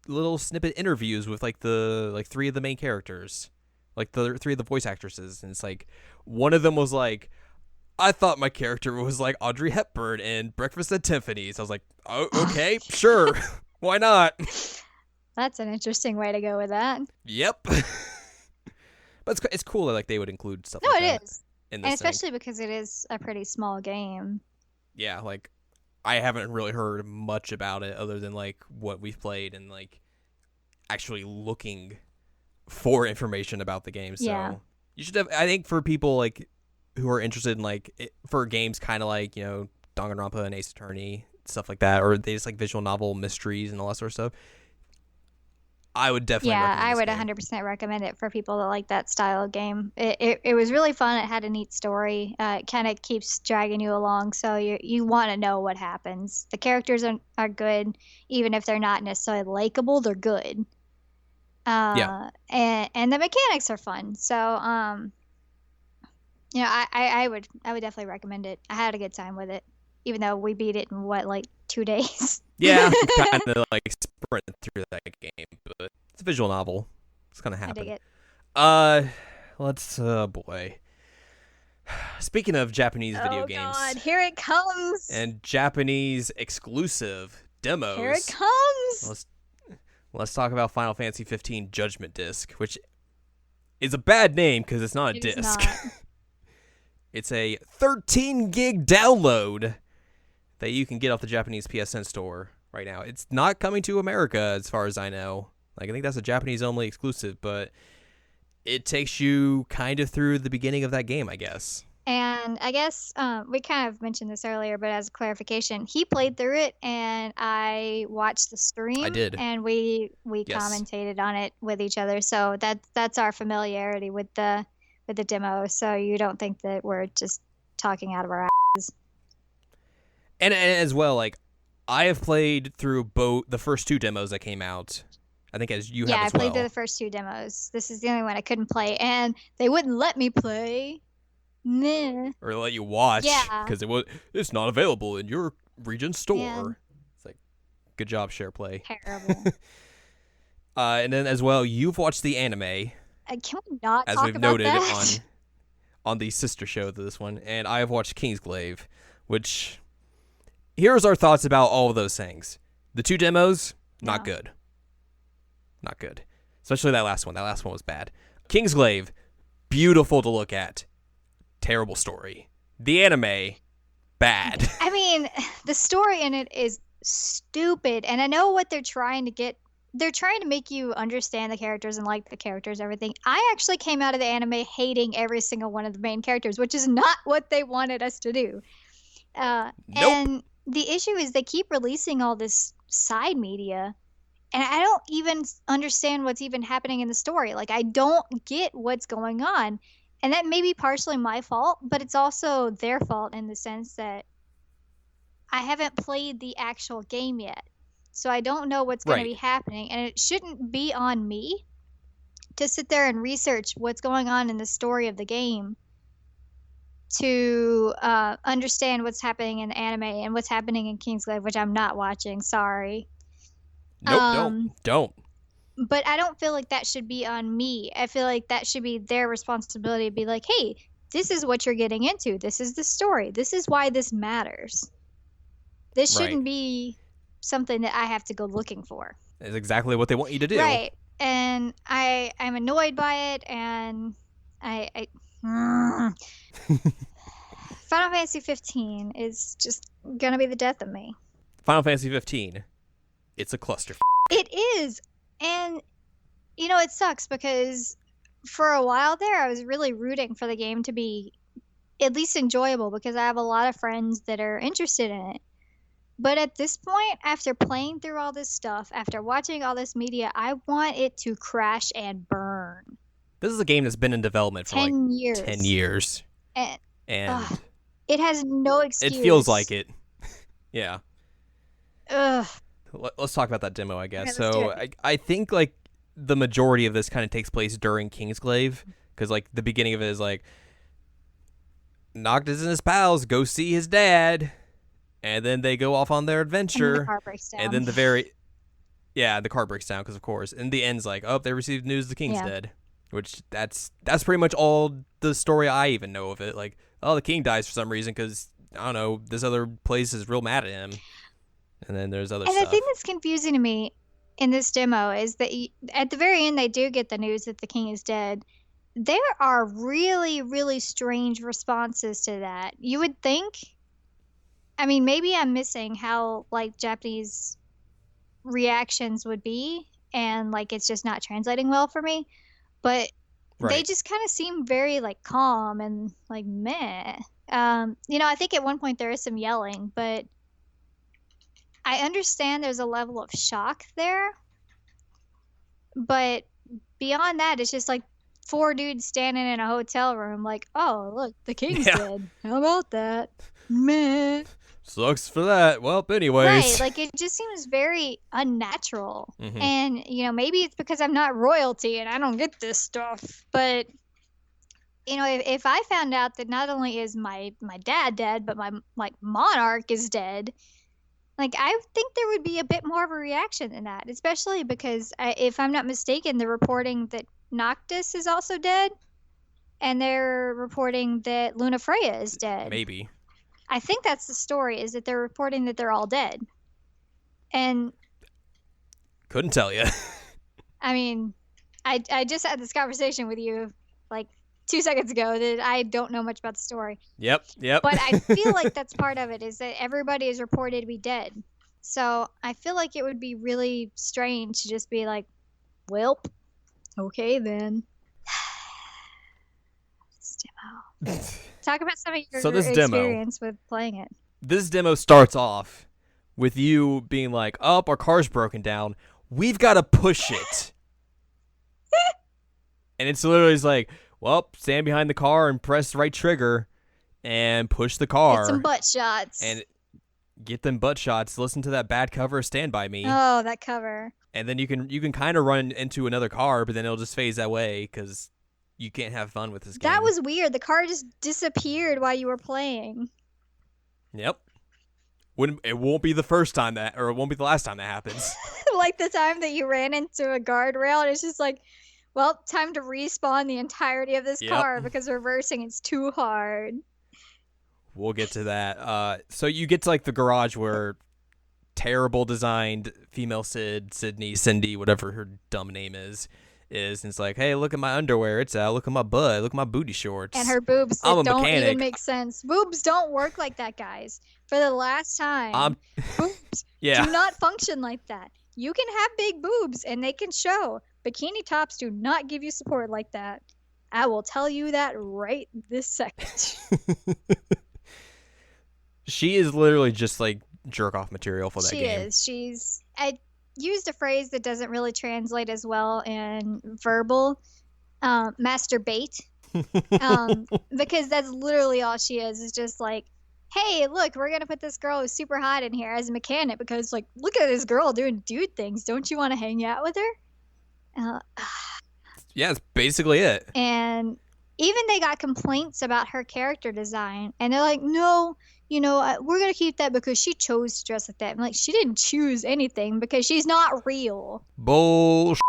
little snippet interviews with like the 3 of the main characters, like the 3 of the voice actresses, and it's like one of them was like, I thought my character was like Audrey Hepburn in Breakfast at Tiffany's. I was like, oh, okay, sure, why not? That's an interesting way to go with that. Yep. But it's cool that like they would include stuff. No, like it that is, in and this especially thing. because it is a pretty small game. Yeah, like I haven't really heard much about it other than like what we've played and like actually looking for information about the game. So Yeah. you should have, I think for people like who are interested in like for games kind of like, Danganronpa and Ace Attorney, stuff like that, or they just like visual novel mysteries and all that sort of stuff, I would definitely recommend I would this game. 100% recommend it for people that like that style of game. It was really fun. It had a neat story. It kind of keeps dragging you along, so you want to know what happens. The characters are good, even if they're not necessarily likable. They're good. Yeah. And the mechanics are fun. So I would definitely recommend it. I had a good time with it, even though we beat it in like 2 days. Yeah, kind of like sprint through that game, but it's a visual novel. It's gonna happen. I dig it. Let's boy. Speaking of Japanese video games, God, here it comes. And Japanese exclusive demos. Here it comes. Let's talk about Final Fantasy 15 Judgment Disc, which is a bad name because it's not a disc. It's a 13 gig download that you can get off the Japanese PSN store right now. It's not coming to America as far as I know. Like I think that's a Japanese only exclusive, but it takes you kind of through the beginning of that game, I guess. And I guess we kind of mentioned this earlier, but as a clarification, he played through it and I watched the stream. I did. And we Yes. commentated on it with each other. So that's our familiarity with the demo. So you don't think that we're just talking out of our asses. And as well, like I have played through both the first 2 demos that came out. I think as you have as well. Yeah, I played through the first 2 demos. This is the only one I couldn't play, and they wouldn't let me play. Nah. Or let you watch. Yeah. Because it's not available in your region store. Man. It's like, good job, SharePlay. Terrible. And then as well, you've watched the anime. Can we not as talk we've about noted that? on the sister show to this one, and I have watched Kingsglaive, which here's our thoughts about all of those things. The 2 demos, not good. Not good. Especially that last one. That last one was bad. Kingsglaive, beautiful to look at. Terrible story. The anime, bad. I mean, the story in it is stupid, and I know what they're trying to get. They're trying to make you understand the characters and like the characters, everything. I actually came out of the anime hating every single one of the main characters, which is not what they wanted us to do. Nope. And the issue is they keep releasing all this side media, and I don't even understand what's even happening in the story. Like, I don't get what's going on. And that may be partially my fault, but it's also their fault in the sense that I haven't played the actual game yet. So I don't know what's going to be happening. And it shouldn't be on me to sit there and research what's going on in the story of the game to understand what's happening in the anime and what's happening in Kingsglaive, which I'm not watching. Sorry. Nope, don't. But I don't feel like that should be on me. I feel like that should be their responsibility to be like, hey, this is what you're getting into. This is the story. This is why this matters. This Right. shouldn't be something that I have to go looking for. It's exactly what they want you to do. Right. And I'm annoyed by it, and Final Fantasy 15 is just gonna be the death of me. Final Fantasy 15. It's a cluster. It is. And, you know, it sucks because for a while there, I was really rooting for the game to be at least enjoyable because I have a lot of friends that are interested in it. But at this point, after playing through all this stuff, after watching all this media, I want it to crash and burn. This is a game that's been in development for 10 like years. 10 years. And it has no excuse. It feels like it. Yeah. Ugh. Let's talk about that demo, I guess. Okay, so I think like the majority of this kind of takes place during Kingsglaive, because like the beginning of it is like Noctis and his pals go see his dad, and then they go off on their adventure. And the car breaks down. And then the car breaks down because of course. And the end's like, oh, they received news the king's dead, which that's pretty much all the story I even know of it. Like, oh, the king dies for some reason because I don't know, this other place is real mad at him. And then there's other stuff. And the thing that's confusing to me in this demo is that at the very end, they do get the news that the king is dead. There are really, really strange responses to that. You would think, I mean, maybe I'm missing how like Japanese reactions would be, and like it's just not translating well for me. But they just kind of seem very like calm and like meh. You know, I think at one point there is some yelling, but I understand there's a level of shock there, but beyond that, it's just like 4 dudes standing in a hotel room like, oh, look, the king's dead. How about that? Meh. Sucks for that. Well, anyways. Right, like it just seems very unnatural. Mm-hmm. And, you know, maybe it's because I'm not royalty and I don't get this stuff, but you know, if I found out that not only is my dad dead, but my like monarch is dead, like, I think there would be a bit more of a reaction than that, especially because, if I'm not mistaken, they're reporting that Noctis is also dead, and they're reporting that Lunafreya is dead. Maybe. I think that's the story, is that they're reporting that they're all dead. And... couldn't tell you. I mean, I just had this conversation with you, like, 2 seconds ago that I don't know much about the story. Yep. But I feel like that's part of it, is that everybody is reported to be dead. So I feel like it would be really strange to just be like, welp, okay then. This demo. Talk about some of your experience with playing it. This demo starts off with you being like, oh, our car's broken down. We've got to push it. And it's literally like, well, stand behind the car and press the right trigger and push the car. Get some butt shots. And get them butt shots. Listen to that bad cover, Stand By Me. Oh, that cover. And then you can kind of run into another car, but then it'll just phase that way because you can't have fun with this game. That was weird. The car just disappeared while you were playing. Yep. It won't be the first time or it won't be the last time that happens. Like the time that you ran into a guardrail, and it's just like, well, time to respawn the entirety of this car because reversing is too hard. We'll get to that. So you get to like the garage where terrible designed female Cindy, whatever her dumb name is, and it's like, hey, look at my underwear. It's out. Look at my butt. Look at my booty shorts. And her boobs that don't even make sense. Boobs don't work like that, guys. For the last time, boobs do not function like that. You can have big boobs and they can show. Bikini tops do not give you support like that. I will tell you that right this second. She is literally just like jerk off material for that game. She is. I used a phrase that doesn't really translate as well in verbal. Masturbate. Because that's literally all she is. It's just like, hey, look, we're going to put this girl who's super hot in here as a mechanic because, like, look at this girl doing dude things. Don't you want to hang out with her? Yeah, that's basically it. And even they got complaints about her character design. And they're like, no, you know, we're going to keep that because she chose to dress like that. I'm like, she didn't choose anything because she's not real. Bullshit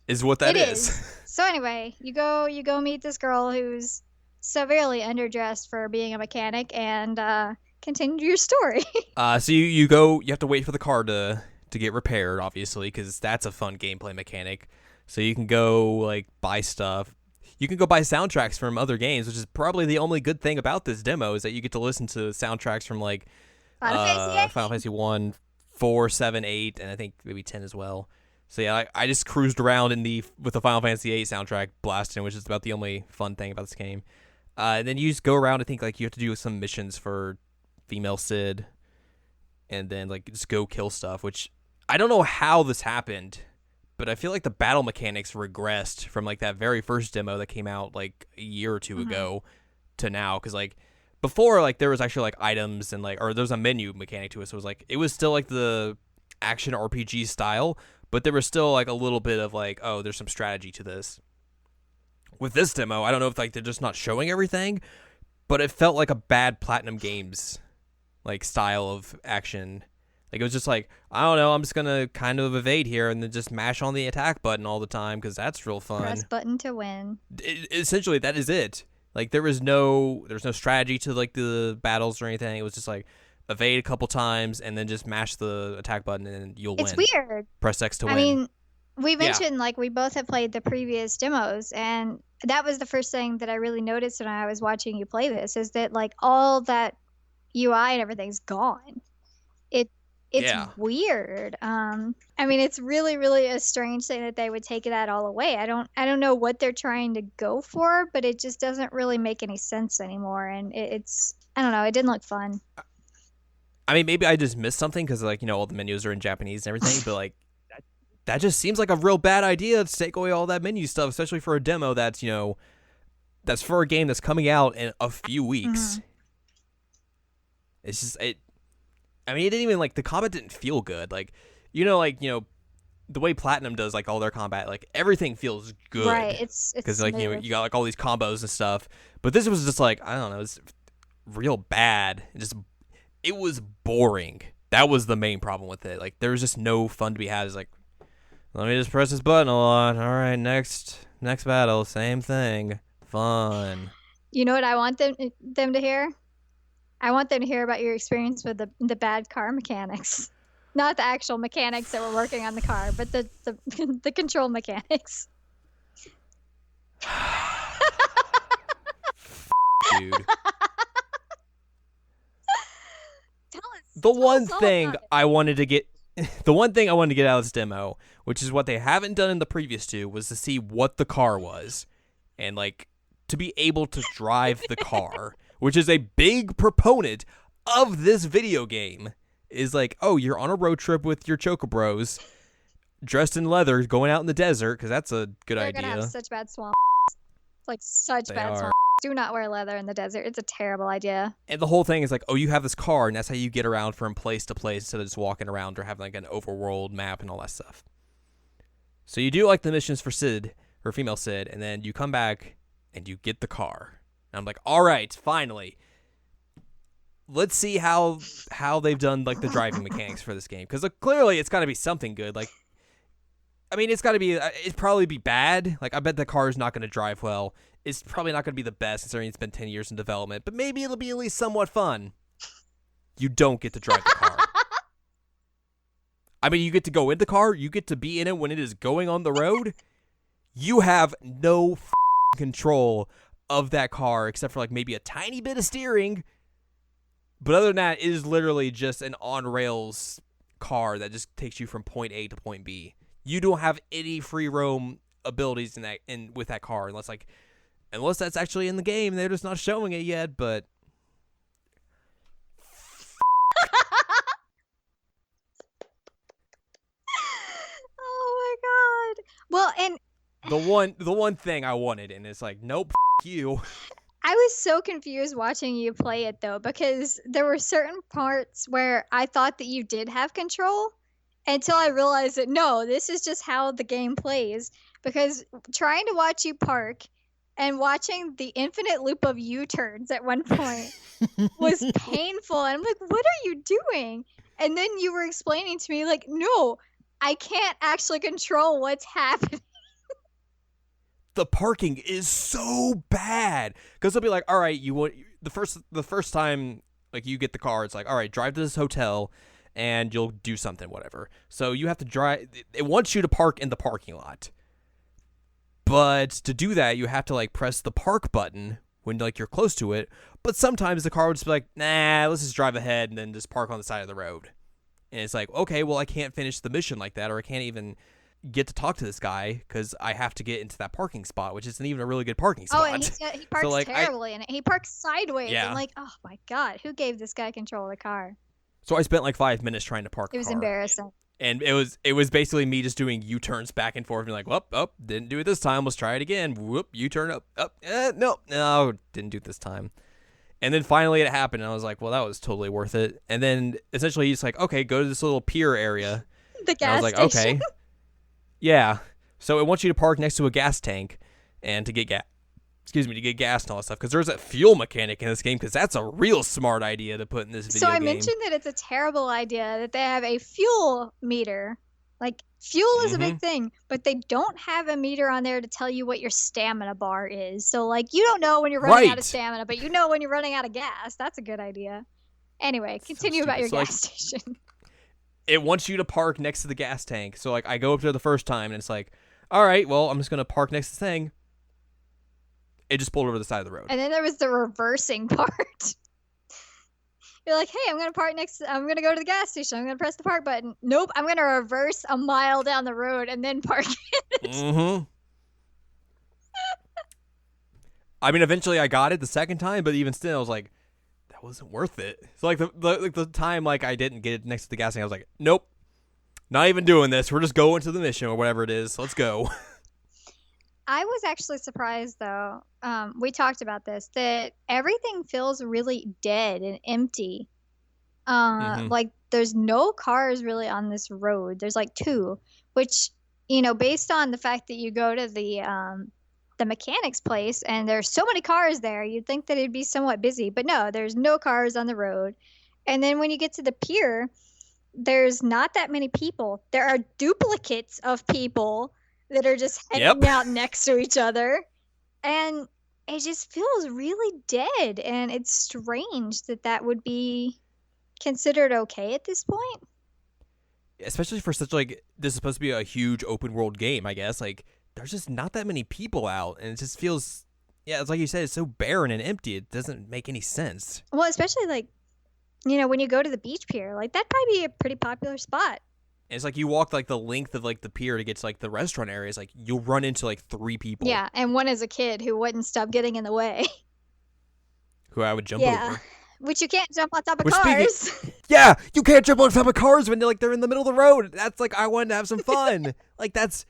is what that is. So anyway, you go meet this girl who's severely underdressed for being a mechanic, and Continue your story. So you go. You have to wait for the car to get repaired, obviously, because that's a fun gameplay mechanic. So you can go like buy stuff. You can go buy soundtracks from other games, which is probably the only good thing about this demo is that you get to listen to soundtracks from like Final Fantasy 1, 4, 7, 8, and I think maybe 10 as well. So yeah, I just cruised around with the Final Fantasy 8 soundtrack blasting, which is about the only fun thing about this game. And then you just go around. I think like you have to do some missions for female Sid, and then like just go kill stuff. Which I don't know how this happened, but I feel like the battle mechanics regressed from like that very first demo that came out like a year or two ago to now. Because like before, like there was actually like items and like, or there was a menu mechanic to it. So it was still like the action RPG style, but there was still like a little bit of like, oh, there's some strategy to this. With this demo, I don't know if like they're just not showing everything, but it felt like a bad Platinum Games like style of action. Like it was just like, I don't know, I'm just gonna kind of evade here and then just mash on the attack button all the time because that's real fun. Press button to win. Essentially, that is it. Like there's no strategy to like the battles or anything. It was just like evade a couple times and then just mash the attack button and you'll win. It's weird. Press X to win. I mean, we mentioned like we both have played the previous demos, and that was the first thing that I really noticed when I was watching you play this is that like all that UI and everything's gone. It's weird. I mean, it's really, really a strange thing that they would take that all away. I don't know what they're trying to go for, but it just doesn't really make any sense anymore. And it's, I don't know, it didn't look fun. I mean, maybe I just missed something because like, you know, all the menus are in Japanese and everything, but like that just seems like a real bad idea to take away all that menu stuff, especially for a demo that's, you know, that's for a game that's coming out in a few weeks. It's just, I mean, it didn't even, like, the combat didn't feel good. Like, you know, the way Platinum does, like, all their combat, like, everything feels good. Right, it's because, like, you know, you got, like, all these combos and stuff. But this was just, like, I don't know, it's real bad. It was boring. That was the main problem with it. Like, there was just no fun to be had. It's like, let me just press this button a lot. All right, next battle, same thing. Fun. You know what I want them to hear? I want them to hear about your experience with the bad car mechanics. Not the actual mechanics that were working on the car, but the control mechanics. Dude. The one thing I wanted to get out of this demo, which is what they haven't done in the previous two, was to see what the car was. And like to be able to drive the car. Which is a big proponent of this video game, is like, oh, you're on a road trip with your Chocobros, dressed in leather, going out in the desert, because that's a good idea. They're going to have such bad swamps. Like, such bad swamps. Do not wear leather in the desert. It's a terrible idea. And the whole thing is like, oh, you have this car, and that's how you get around from place to place instead of just walking around or having like an overworld map and all that stuff. So you do like the missions for Sid, or female Sid, and then you come back and you get the car. I'm like, all right, finally. Let's see how they've done like the driving mechanics for this game, because clearly it's got to be something good. Like, I mean, it'd probably be bad. Like, I bet the car is not going to drive well. It's probably not going to be the best considering it's been 10 years in development, but maybe it'll be at least somewhat fun. You don't get to drive the car. I mean, you get to go in the car. You get to be in it when it is going on the road. You have no control of that car except for like maybe a tiny bit of steering, but other than that, it is literally just an on rails car that just takes you from point A to point B. You don't have any free roam abilities with that car unless that's actually in the game. They're just not showing it yet. But oh my god! Well, and the one thing I wanted, and it's like, nope. You. I was so confused watching you play it though, because there were certain parts where I thought that you did have control until I realized that no, this is just how the game plays. Because trying to watch you park and watching the infinite loop of U-turns at one point was painful. And I'm like, what are you doing? And then you were explaining to me like, no, I can't actually control what's happening. The parking is so bad because they'll be like, all right, you want the first time Like, you get the car. It's like, all right, drive to this hotel, and you'll do something, whatever. So you have to drive. It wants you to park in the parking lot. But to do that, you have to, like, press the park button when, like, you're close to it. But sometimes the car would just be like, nah, let's just drive ahead and then just park on the side of the road. And it's like, okay, well, I can't finish the mission like that, or I can't even get to talk to this guy because I have to get into that parking spot, which isn't even a really good parking spot. Oh, and he parks so, like, terribly, and he parks sideways. Yeah. And like, oh my God, who gave this guy control of the car? So I spent like 5 minutes trying to park. It was embarrassing. And it was basically me just doing U-turns back and forth, and like, whoop, didn't do it this time. Let's try it again. Whoop, U-turn up, no, didn't do it this time. And then finally it happened, and I was like, well, that was totally worth it. And then essentially he's like, okay, go to this little pier area. The gas and I was like, station. Okay. Yeah. So it wants you to park next to a gas tank and to get gas. To get gas and all that stuff, because there's a fuel mechanic in this game, because that's a real smart idea to put in this video game. So I mentioned that it's a terrible idea that they have a fuel meter. Like, fuel is a big thing, but they don't have a meter on there to tell you what your stamina bar is. So, like, you don't know when you're running out of stamina, but you know when you're running out of gas. That's a good idea. Anyway, continue about your gas station. It wants you to park next to the gas tank. So, like, I go up there the first time, and it's like, all right, well, I'm just going to park next to the thing. It just pulled over the side of the road. And then there was the reversing part. You're like, hey, I'm going to go to the gas station. I'm going to press the park button. Nope, I'm going to reverse a mile down the road and then park it. I mean, eventually I got it the second time, but even still, I was like, that wasn't worth it. So, like, the time, like, I didn't get it next to the gas tank, I was like, nope, not even doing this. We're just going to the mission or whatever it is. Let's go. I was actually surprised, though, we talked about this, that everything feels really dead and empty. Like, there's no cars really on this road. There's, like, 2, which, you know, based on the fact that you go to the mechanic's place and there's so many cars there, you'd think that it'd be somewhat busy. But no, there's no cars on the road. And then when you get to the pier, there's not that many people. There are duplicates of people that are just hanging out next to each other. And it just feels really dead. And it's strange that would be considered okay at this point. Especially for such, like, this is supposed to be a huge open world game, I guess. Like, there's just not that many people out. And it just feels, it's like you said, it's so barren and empty. It doesn't make any sense. Well, especially, like, you know, when you go to the beach pier, like, that'd probably be a pretty popular spot. And it's like you walk, like, the length of, like, the pier to get to, like, the restaurant areas. Like, you'll run into, like, 3 people. Yeah, and one is a kid who wouldn't stop getting in the way. Who I would jump over. Which you can't jump on top of cars. You can't jump on top of cars when they're in the middle of the road. That's, like, I wanted to have some fun. Like, that's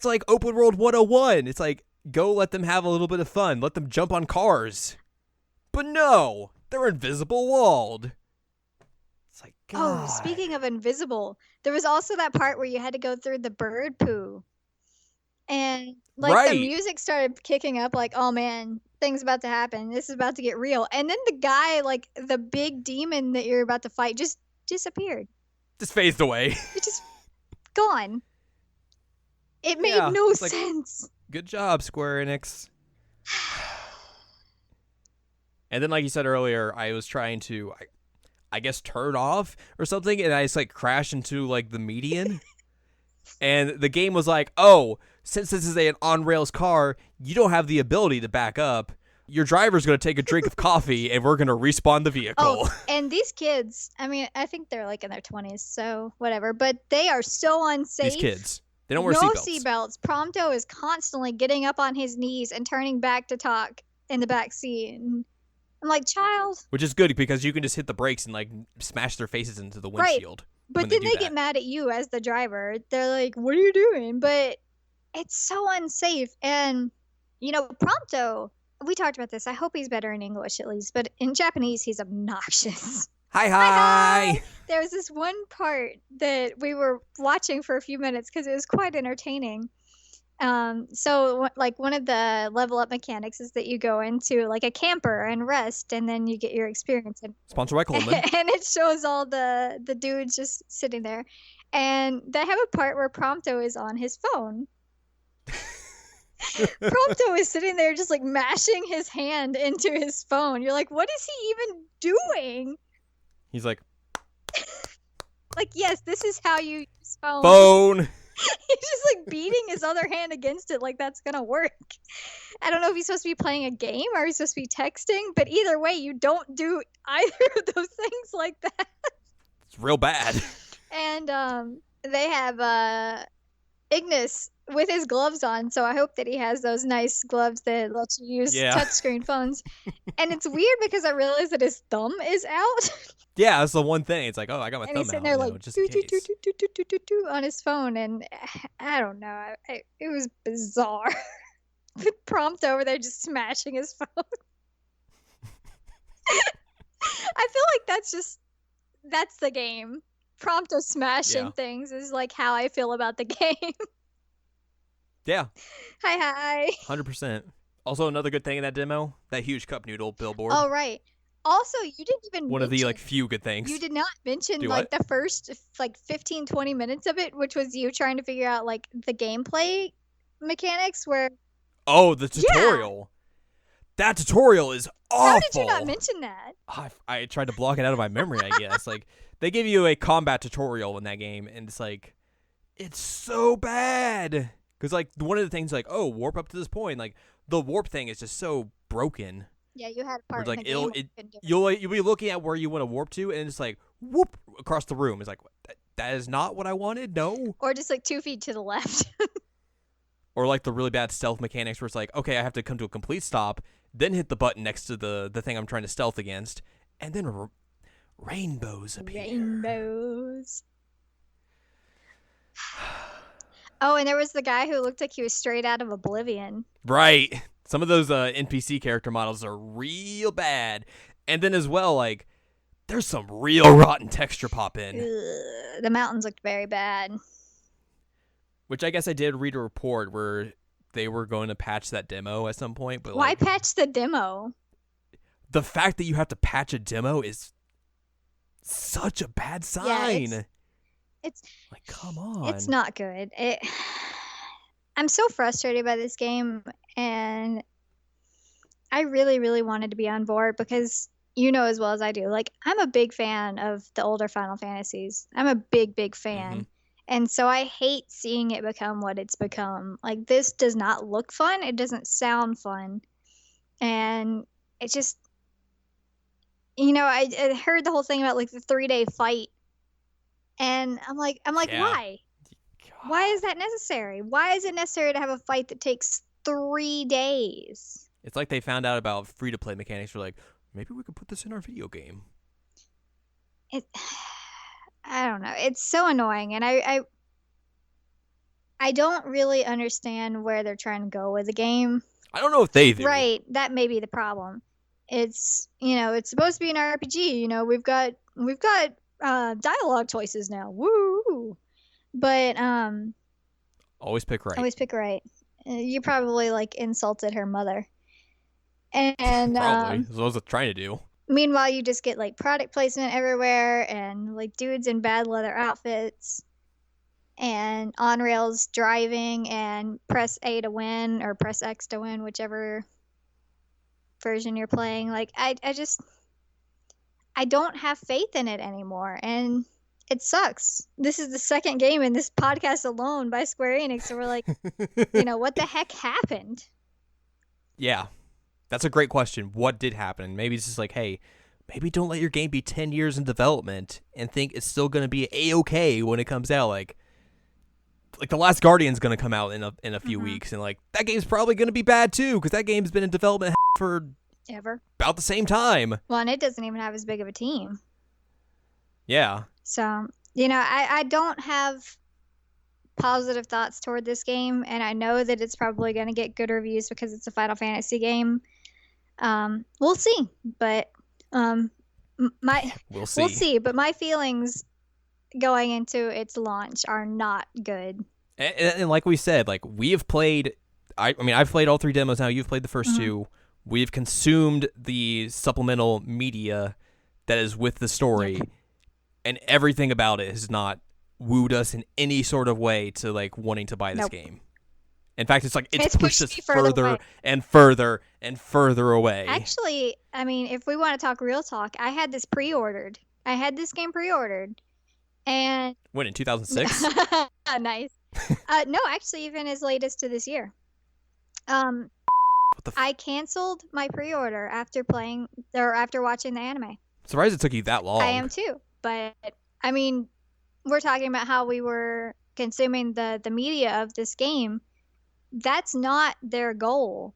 like open world 101. It's like, go let them have a little bit of fun. Let them jump on cars. But no, they're invisible walled. It's like, God. Oh, speaking of invisible, there was also that part where you had to go through the bird poo. And, like, the music started kicking up, like, oh, man, things about to happen. This is about to get real. And then the guy, like, the big demon that you're about to fight just disappeared. Just phased away. It just gone. It made no sense. Like, good job, Square Enix. And then, like you said earlier, I was trying to, I guess, turn off or something, and I just, like, crashed into, like, the median. And the game was like, oh, since this is an on-rails car, you don't have the ability to back up. Your driver's going to take a drink of coffee, and we're going to respawn the vehicle. Oh, and these kids, I mean, I think they're, like, in their 20s, so whatever. But they are so unsafe. These kids. They don't wear seatbelts. No seatbelts. Prompto is constantly getting up on his knees and turning back to talk in the back seat. And I'm like, child. Which is good because you can just hit the brakes and, like, smash their faces into the windshield. Right. But then they get mad at you as the driver. They're like, what are you doing? But it's so unsafe. And, you know, Prompto, we talked about this. I hope he's better in English at least. But in Japanese, he's obnoxious. Hi. There was this one part that we were watching for a few minutes because it was quite entertaining. So, like, one of the level up mechanics is that you go into, like, a camper and rest, and then you get your experience. Sponsored by Coleman. And it shows all the dudes just sitting there. And they have a part where Prompto is on his phone. Prompto is sitting there just like mashing his hand into his phone. You're like, what is he even doing? He's like, like, yes, this is how you use phone. He's just like beating his other hand against it like that's gonna work. I don't know if he's supposed to be playing a game or he's supposed to be texting, but either way, you don't do either of those things like that. It's real bad. And they have Ignis with his gloves on, so I hope that he has those nice gloves that let you use touchscreen phones. And it's weird because I realized that his thumb is out. Yeah, that's the one thing. It's like, oh, I got my thumb he's sitting out, there like just in case. on his phone, and I don't know. It was bizarre. With Prompt over there just smashing his phone. I feel like that's the game. Prompto smashing things is like how I feel about the game. Yeah. Hi. 100%. Also, another good thing in that demo, that huge cup noodle billboard. Oh, right. Also, you didn't even one of the like few good things. You did not mention like the first like 15-20 minutes of it, which was you trying to figure out like the gameplay mechanics where the tutorial. Yeah. That tutorial is awful. How did you not mention that? I tried to block it out of my memory, I guess. Like, they give you a combat tutorial in that game, and it's like, it's so bad. Because, like, one of the things, like, oh, warp up to this point. Like, the warp thing is just so broken. Yeah, you had a part like, in the game. You'll be looking at where you want to warp to, and it's like, whoop, across the room. It's like, that is not what I wanted, no. Or just, like, 2 feet to the left. Or, like, the really bad stealth mechanics where it's like, okay, I have to come to a complete stop, then hit the button next to the thing I'm trying to stealth against, and then rainbows appear. Rainbows. Oh, and there was the guy who looked like he was straight out of Oblivion. Right. Some of those NPC character models are real bad. And then as well, like, there's some real rotten texture pop in. The mountains looked very bad. Which I guess I did read a report where they were going to patch that demo at some point. But why patch the demo? The fact that you have to patch a demo is such a bad sign. Yeah, it's like, come on. It's not good. I'm so frustrated by this game, and I really, really wanted to be on board because you know as well as I do, like, I'm a big fan of the older Final Fantasies. I'm a big, big fan. Mm-hmm. And so I hate seeing it become what it's become. Like, this does not look fun. It doesn't sound fun. And it just, you know, I heard the whole thing about, like, the 3-day fight. And I'm like, why? God. Why is that necessary? Why is it necessary to have a fight that takes 3 days? It's like they found out about free-to-play mechanics. They're like, maybe we could put this in our video game. I don't know. It's so annoying, and I don't really understand where they're trying to go with the game. I don't know if they do. Right, that may be the problem. It's, you know, it's supposed to be an RPG. You know, we've got dialogue choices now. Woo! But always pick right. Always pick right. You probably like insulted her mother, and probably that's what I was trying to do. Meanwhile, you just get like product placement everywhere and like dudes in bad leather outfits and on rails driving and press A to win or press X to win, whichever version you're playing. Like, I don't have faith in it anymore, and it sucks. This is the second game in this podcast alone by Square Enix, so we're like, you know, what the heck happened? Yeah. That's a great question. What did happen? Maybe it's just like, hey, maybe don't let your game be 10 years in development and think it's still going to be A-okay when it comes out. Like The Last Guardian's going to come out in a few weeks, and like that game's probably going to be bad too because that game's been in development for ever about the same time. Well, and it doesn't even have as big of a team. Yeah. So, you know, I don't have positive thoughts toward this game, and I know that it's probably going to get good reviews because it's a Final Fantasy game. We'll see, but we'll see. But my feelings going into its launch are not good. And like we said, like we have played. I mean, I've played all 3 demos now. You've played the first 2. We've consumed the supplemental media that is with the story, and everything about it has not wooed us in any sort of way to like wanting to buy this game. In fact, it's like it's pushed us me further further away. and further and further away. Actually, I mean, if we want to talk real talk, I had this pre-ordered. I had this game pre-ordered, and When, in 2006? nice. No, actually, even as late as to this year. What the I canceled my pre-order after playing or after watching the anime. Surprised it took you that long. I am too, but I mean, we're talking about how we were consuming the media of this game. That's not their goal,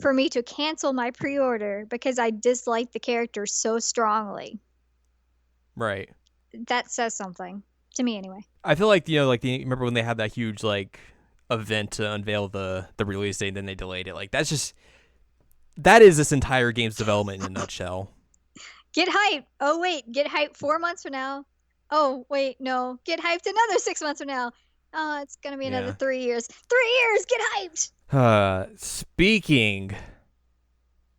for me to cancel my pre-order because I dislike the character so strongly. Right. That says something to me anyway. I feel like, remember when they had that huge like event to unveil the release date and then they delayed it? Like that is this entire game's development in a nutshell. Get hyped. Oh wait, get hyped 4 months from now. Oh wait, no. Get hyped another 6 months from now. Oh, it's going to be another 3 years. 3 years, get hyped. Speaking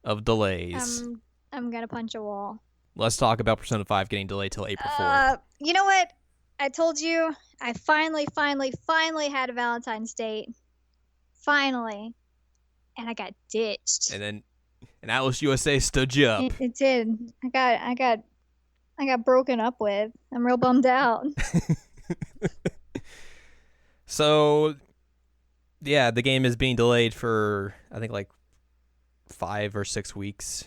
of delays, I'm going to punch a wall. Let's talk about Persona 5 getting delayed till April 4th. You know what? I told you I finally had a Valentine's date. Finally. And I got ditched. And Atlas USA stood you up. It did. I got broken up with. I'm real bummed out. So, yeah, the game is being delayed for, I think, like 5 or 6 weeks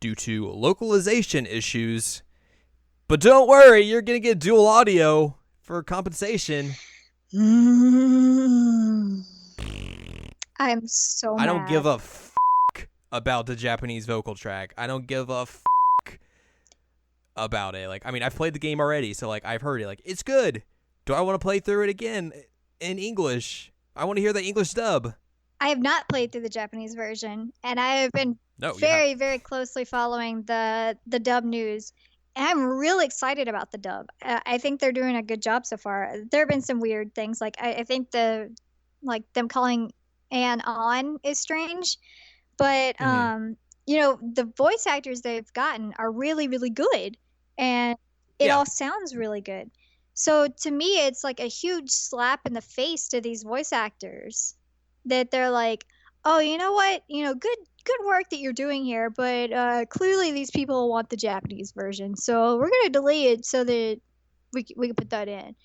due to localization issues. But don't worry, you're going to get dual audio for compensation. I'm so mad. I don't give a about the Japanese vocal track. I don't give a about it. Like, I mean, I've played the game already, so, like, I've heard it. Like, it's good. Do I want to play through it again in English? I want to hear the English dub. I have not played through the Japanese version, and I have been very closely following the dub news. And I'm really excited about the dub. I think they're doing a good job so far. There have been some weird things, like I think them calling Anne on is strange, but the voice actors they've gotten are really, really good, and it all sounds really good. So to me, it's like a huge slap in the face to these voice actors that they're like, oh, you know what? Good work that you're doing here, but clearly these people want the Japanese version, so we're going to delay it so that we can put that in.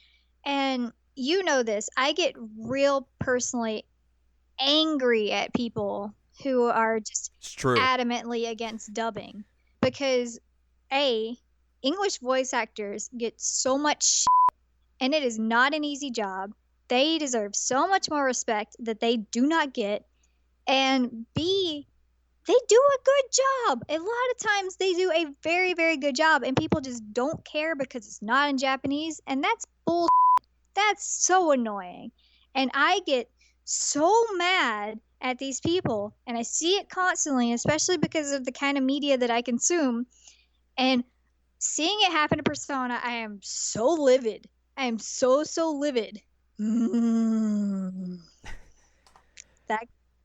And you know this. I get real personally angry at people who are just adamantly against dubbing because, English voice actors get so much shit, and it is not an easy job. They deserve so much more respect that they do not get. And B, they do a good job. A lot of times they do a very, very good job, and people just don't care because it's not in Japanese, and that's bullshit. That's so annoying. And I get so mad at these people, and I see it constantly, especially because of the kind of media that I consume. And seeing it happen to Persona, I am so livid. I am so livid.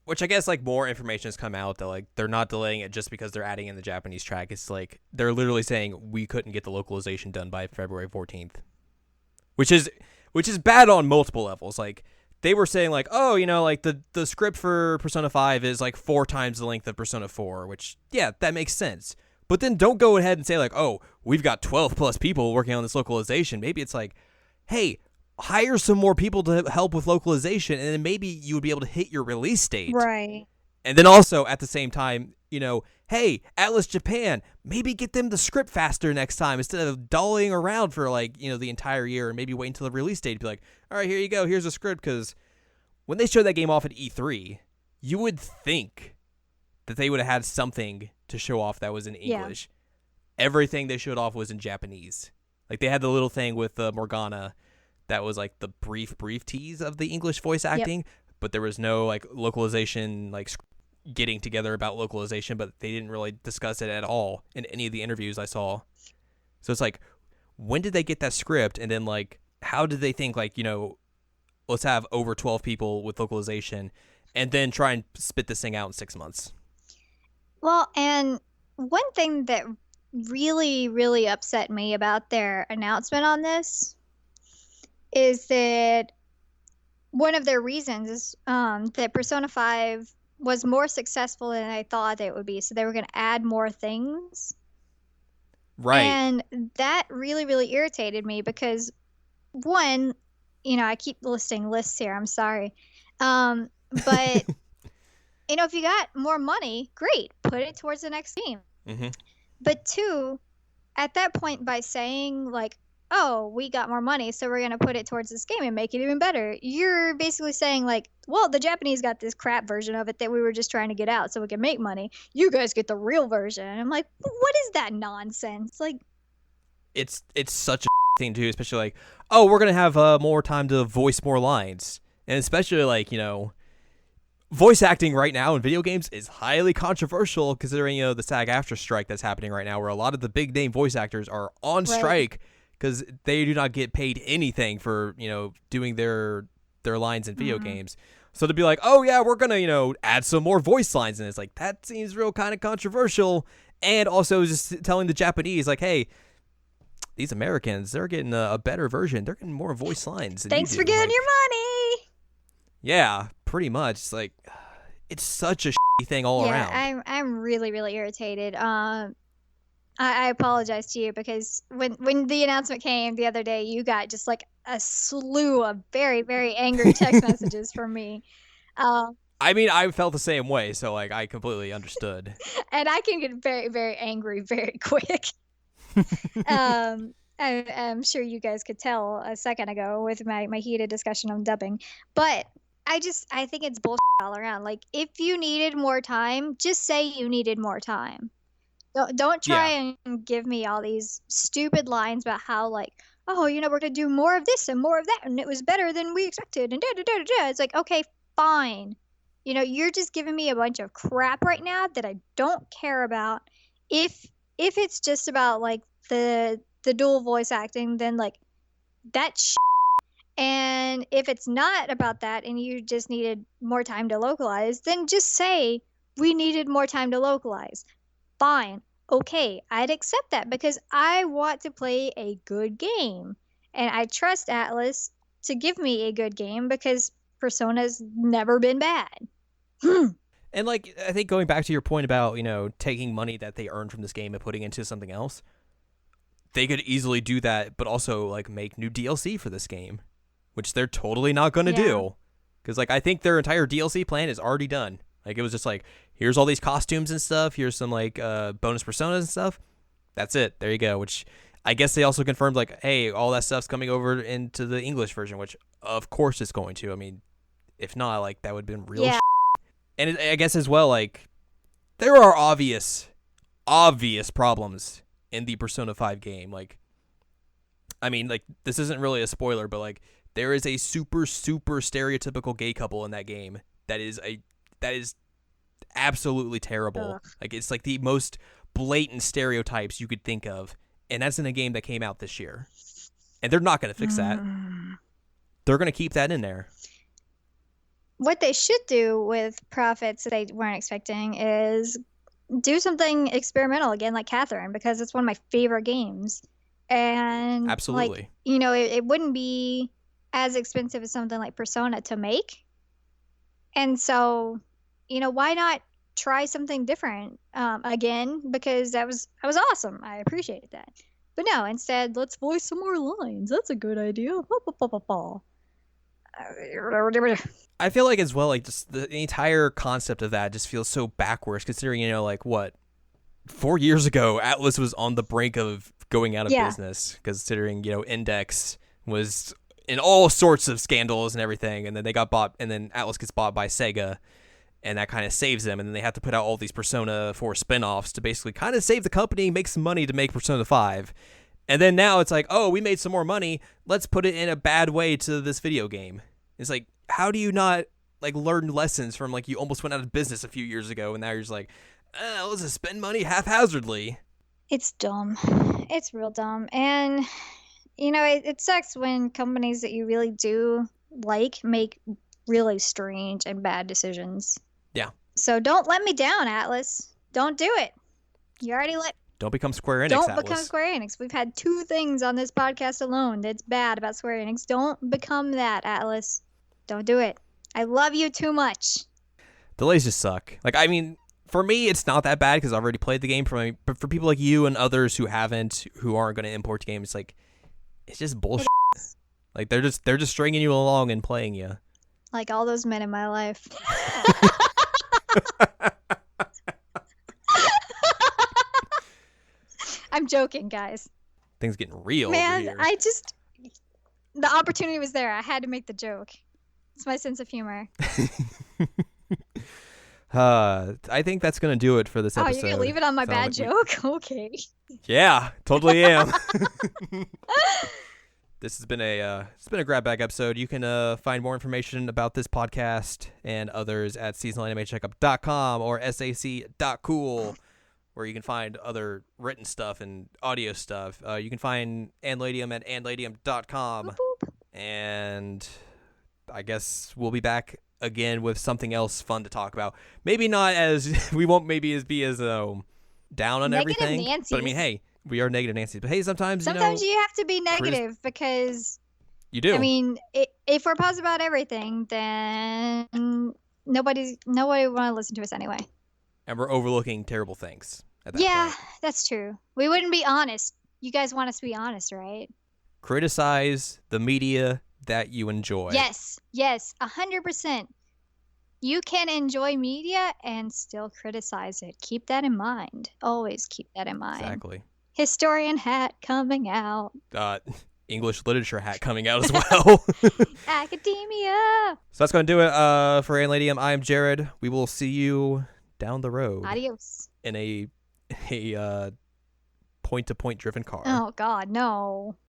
Which I guess, like, more information has come out that, like, they're not delaying it just because they're adding in the Japanese track. It's like they're literally saying we couldn't get the localization done by February 14th, which is bad on multiple levels. Like, they were saying, like, oh, like the script for Persona 5 is like 4 times the length of Persona 4, which, yeah, that makes sense. But then don't go ahead and say, like, oh, we've got 12 plus people working on this localization. Maybe it's like, hey, hire some more people to help with localization, and then maybe you would be able to hit your release date. Right. And then also, at the same time, hey, Atlas Japan, maybe get them the script faster next time instead of dollying around for, like, the entire year and maybe wait until the release date to be like, all right, here you go, here's a script. Because when they showed that game off at E3, you would think that they would have had something to show off that was in English. Yeah. Everything they showed off was in Japanese. Like, they had the little thing with Morgana that was, like, the brief tease of the English voice acting, but there was no, like, localization, like, getting together about localization, but they didn't really discuss it at all in any of the interviews I saw. So it's like, when did they get that script? And then, like, how did they think, like, let's have over 12 people with localization and then try and spit this thing out in 6 months? Well, and one thing that really, really upset me about their announcement on this is that one of their reasons is that Persona 5 was more successful than I thought it would be. So they were going to add more things. Right. And that really, really irritated me because, one, I keep listing lists here. I'm sorry. But, if you got more money, great. Put it towards the next game. Mm-hmm. But two, at that point, by saying, like, oh, we got more money, so we're going to put it towards this game and make it even better, you're basically saying, like, well, the Japanese got this crap version of it that we were just trying to get out so we can make money. You guys get the real version. And I'm like, what is that nonsense? Like, it's such a thing, too, especially like, oh, we're going to have more time to voice more lines. And especially, like, voice acting right now in video games is highly controversial considering, the SAG-AFTRA strike that's happening right now, where a lot of the big name voice actors are on strike because they do not get paid anything for, doing their lines in video games. So to be like, oh yeah, we're going to, add some more voice lines, and it's like, that seems real kind of controversial. And also just telling the Japanese, like, hey, these Americans, they're getting a better version. They're getting more voice lines. Thanks for getting your money. Yeah, pretty much. It's like, it's such a thing all around. Yeah, I'm really, really irritated. I apologize to you because when the announcement came the other day, you got just like a slew of very, very angry text messages from me. I mean, I felt the same way, so like I completely understood. And I can get very, very angry very quick. I'm sure you guys could tell a second ago with my heated discussion on dubbing, but I think it's bullshit all around. Like, if you needed more time, just say you needed more time. Don't try and give me all these stupid lines about how, like, oh, we're going to do more of this and more of that, and it was better than we expected, and da-da-da-da-da. It's like, okay, fine. You're just giving me a bunch of crap right now that I don't care about. If it's just about, like, the dual voice acting, then, like, that's and if it's not about that and you just needed more time to localize, then just say we needed more time to localize. Fine. Okay, I'd accept that because I want to play a good game. And I trust Atlas to give me a good game because Persona's never been bad. And like, I think going back to your point about, taking money that they earned from this game and putting into something else, they could easily do that, but also like make new DLC for this game, which they're totally not going to do. Because like, I think their entire DLC plan is already done. Like, it was just like, here's all these costumes and stuff. Here's some like bonus personas and stuff. That's it. There you go. Which I guess they also confirmed like, hey, all that stuff's coming over into the English version, which of course it's going to. I mean, if not, like, that would have been real And I guess as well, like, there are obvious problems in the Persona 5 game. Like, I mean, like, this isn't really a spoiler, but like, there is a super, super stereotypical gay couple in that game that is absolutely terrible. Ugh. Like, it's like the most blatant stereotypes you could think of, and that's in a game that came out this year. And they're not going to fix that. They're going to keep that in there. What they should do with profits that they weren't expecting is do something experimental again, like Catherine, because it's one of my favorite games. And absolutely, like, it wouldn't be as expensive as something like Persona to make. And so, why not try something different again? Because that was awesome. I appreciated that. But no, instead, let's voice some more lines. That's a good idea. I feel like as well, like, just the entire concept of that just feels so backwards, considering, like, what, 4 years ago, Atlas was on the brink of going out of business, considering, Index was in all sorts of scandals and everything, and then they got bought, and then Atlas gets bought by Sega, and that kind of saves them, and then they have to put out all these Persona 4 spin-offs to basically kind of save the company, make some money to make Persona 5. And then now it's like, oh, we made some more money, let's put it in a bad way to this video game. It's like, how do you not, like, learn lessons from, like, you almost went out of business a few years ago, and now you're just like, let's just spend money haphazardly. It's dumb. It's real dumb. And, it sucks when companies that you really do like make really strange and bad decisions. Yeah. So don't let me down, Atlas. Don't do it. You already let... Don't become Square Enix, Don't Atlas. become Square Enix. We've had 2 things on this podcast alone that's bad about Square Enix. Don't become that, Atlas. Don't do it. I love you too much. Delays just suck. Like, I mean, for me, it's not that bad because I've already played the game. But for people like you and others who haven't, who aren't going to import the game, it's like, it's just bullshit. Like, they're just stringing you along and playing you. Like all those men in my life. I'm joking, guys. Things getting real Man, over here. the opportunity was there. I had to make the joke. It's my sense of humor. I think that's going to do it for this episode. Oh, you're going to leave it on my bad joke? Okay. Yeah, totally am. This has been a grab bag episode. You can find more information about this podcast and others at seasonalanimecheckup.com or sac.cool, where you can find other written stuff and audio stuff. You can find Anne Ladyem at anneladyem.com. And I guess we'll be back again with something else fun to talk about. Maybe not as we won't maybe be as down on negative everything. Nancy's. But I mean, hey, we are negative Nancy's. But hey, sometimes you have to be negative because you do. I mean, if we're positive about everything, then nobody want to listen to us anyway. And we're overlooking terrible things at that point. That's true. We wouldn't be honest. You guys want us to be honest, right? Criticize the media that you enjoy. Yes, 100%. You can enjoy media and still criticize it. Keep that in mind. Always keep that in mind. Exactly. Historian hat coming out. English literature hat coming out as well. Academia. So that's going to do it for Anne Ladyem. I am Jared. We will see you down the road. Adios. In a point-to-point driven car. Oh, God, no.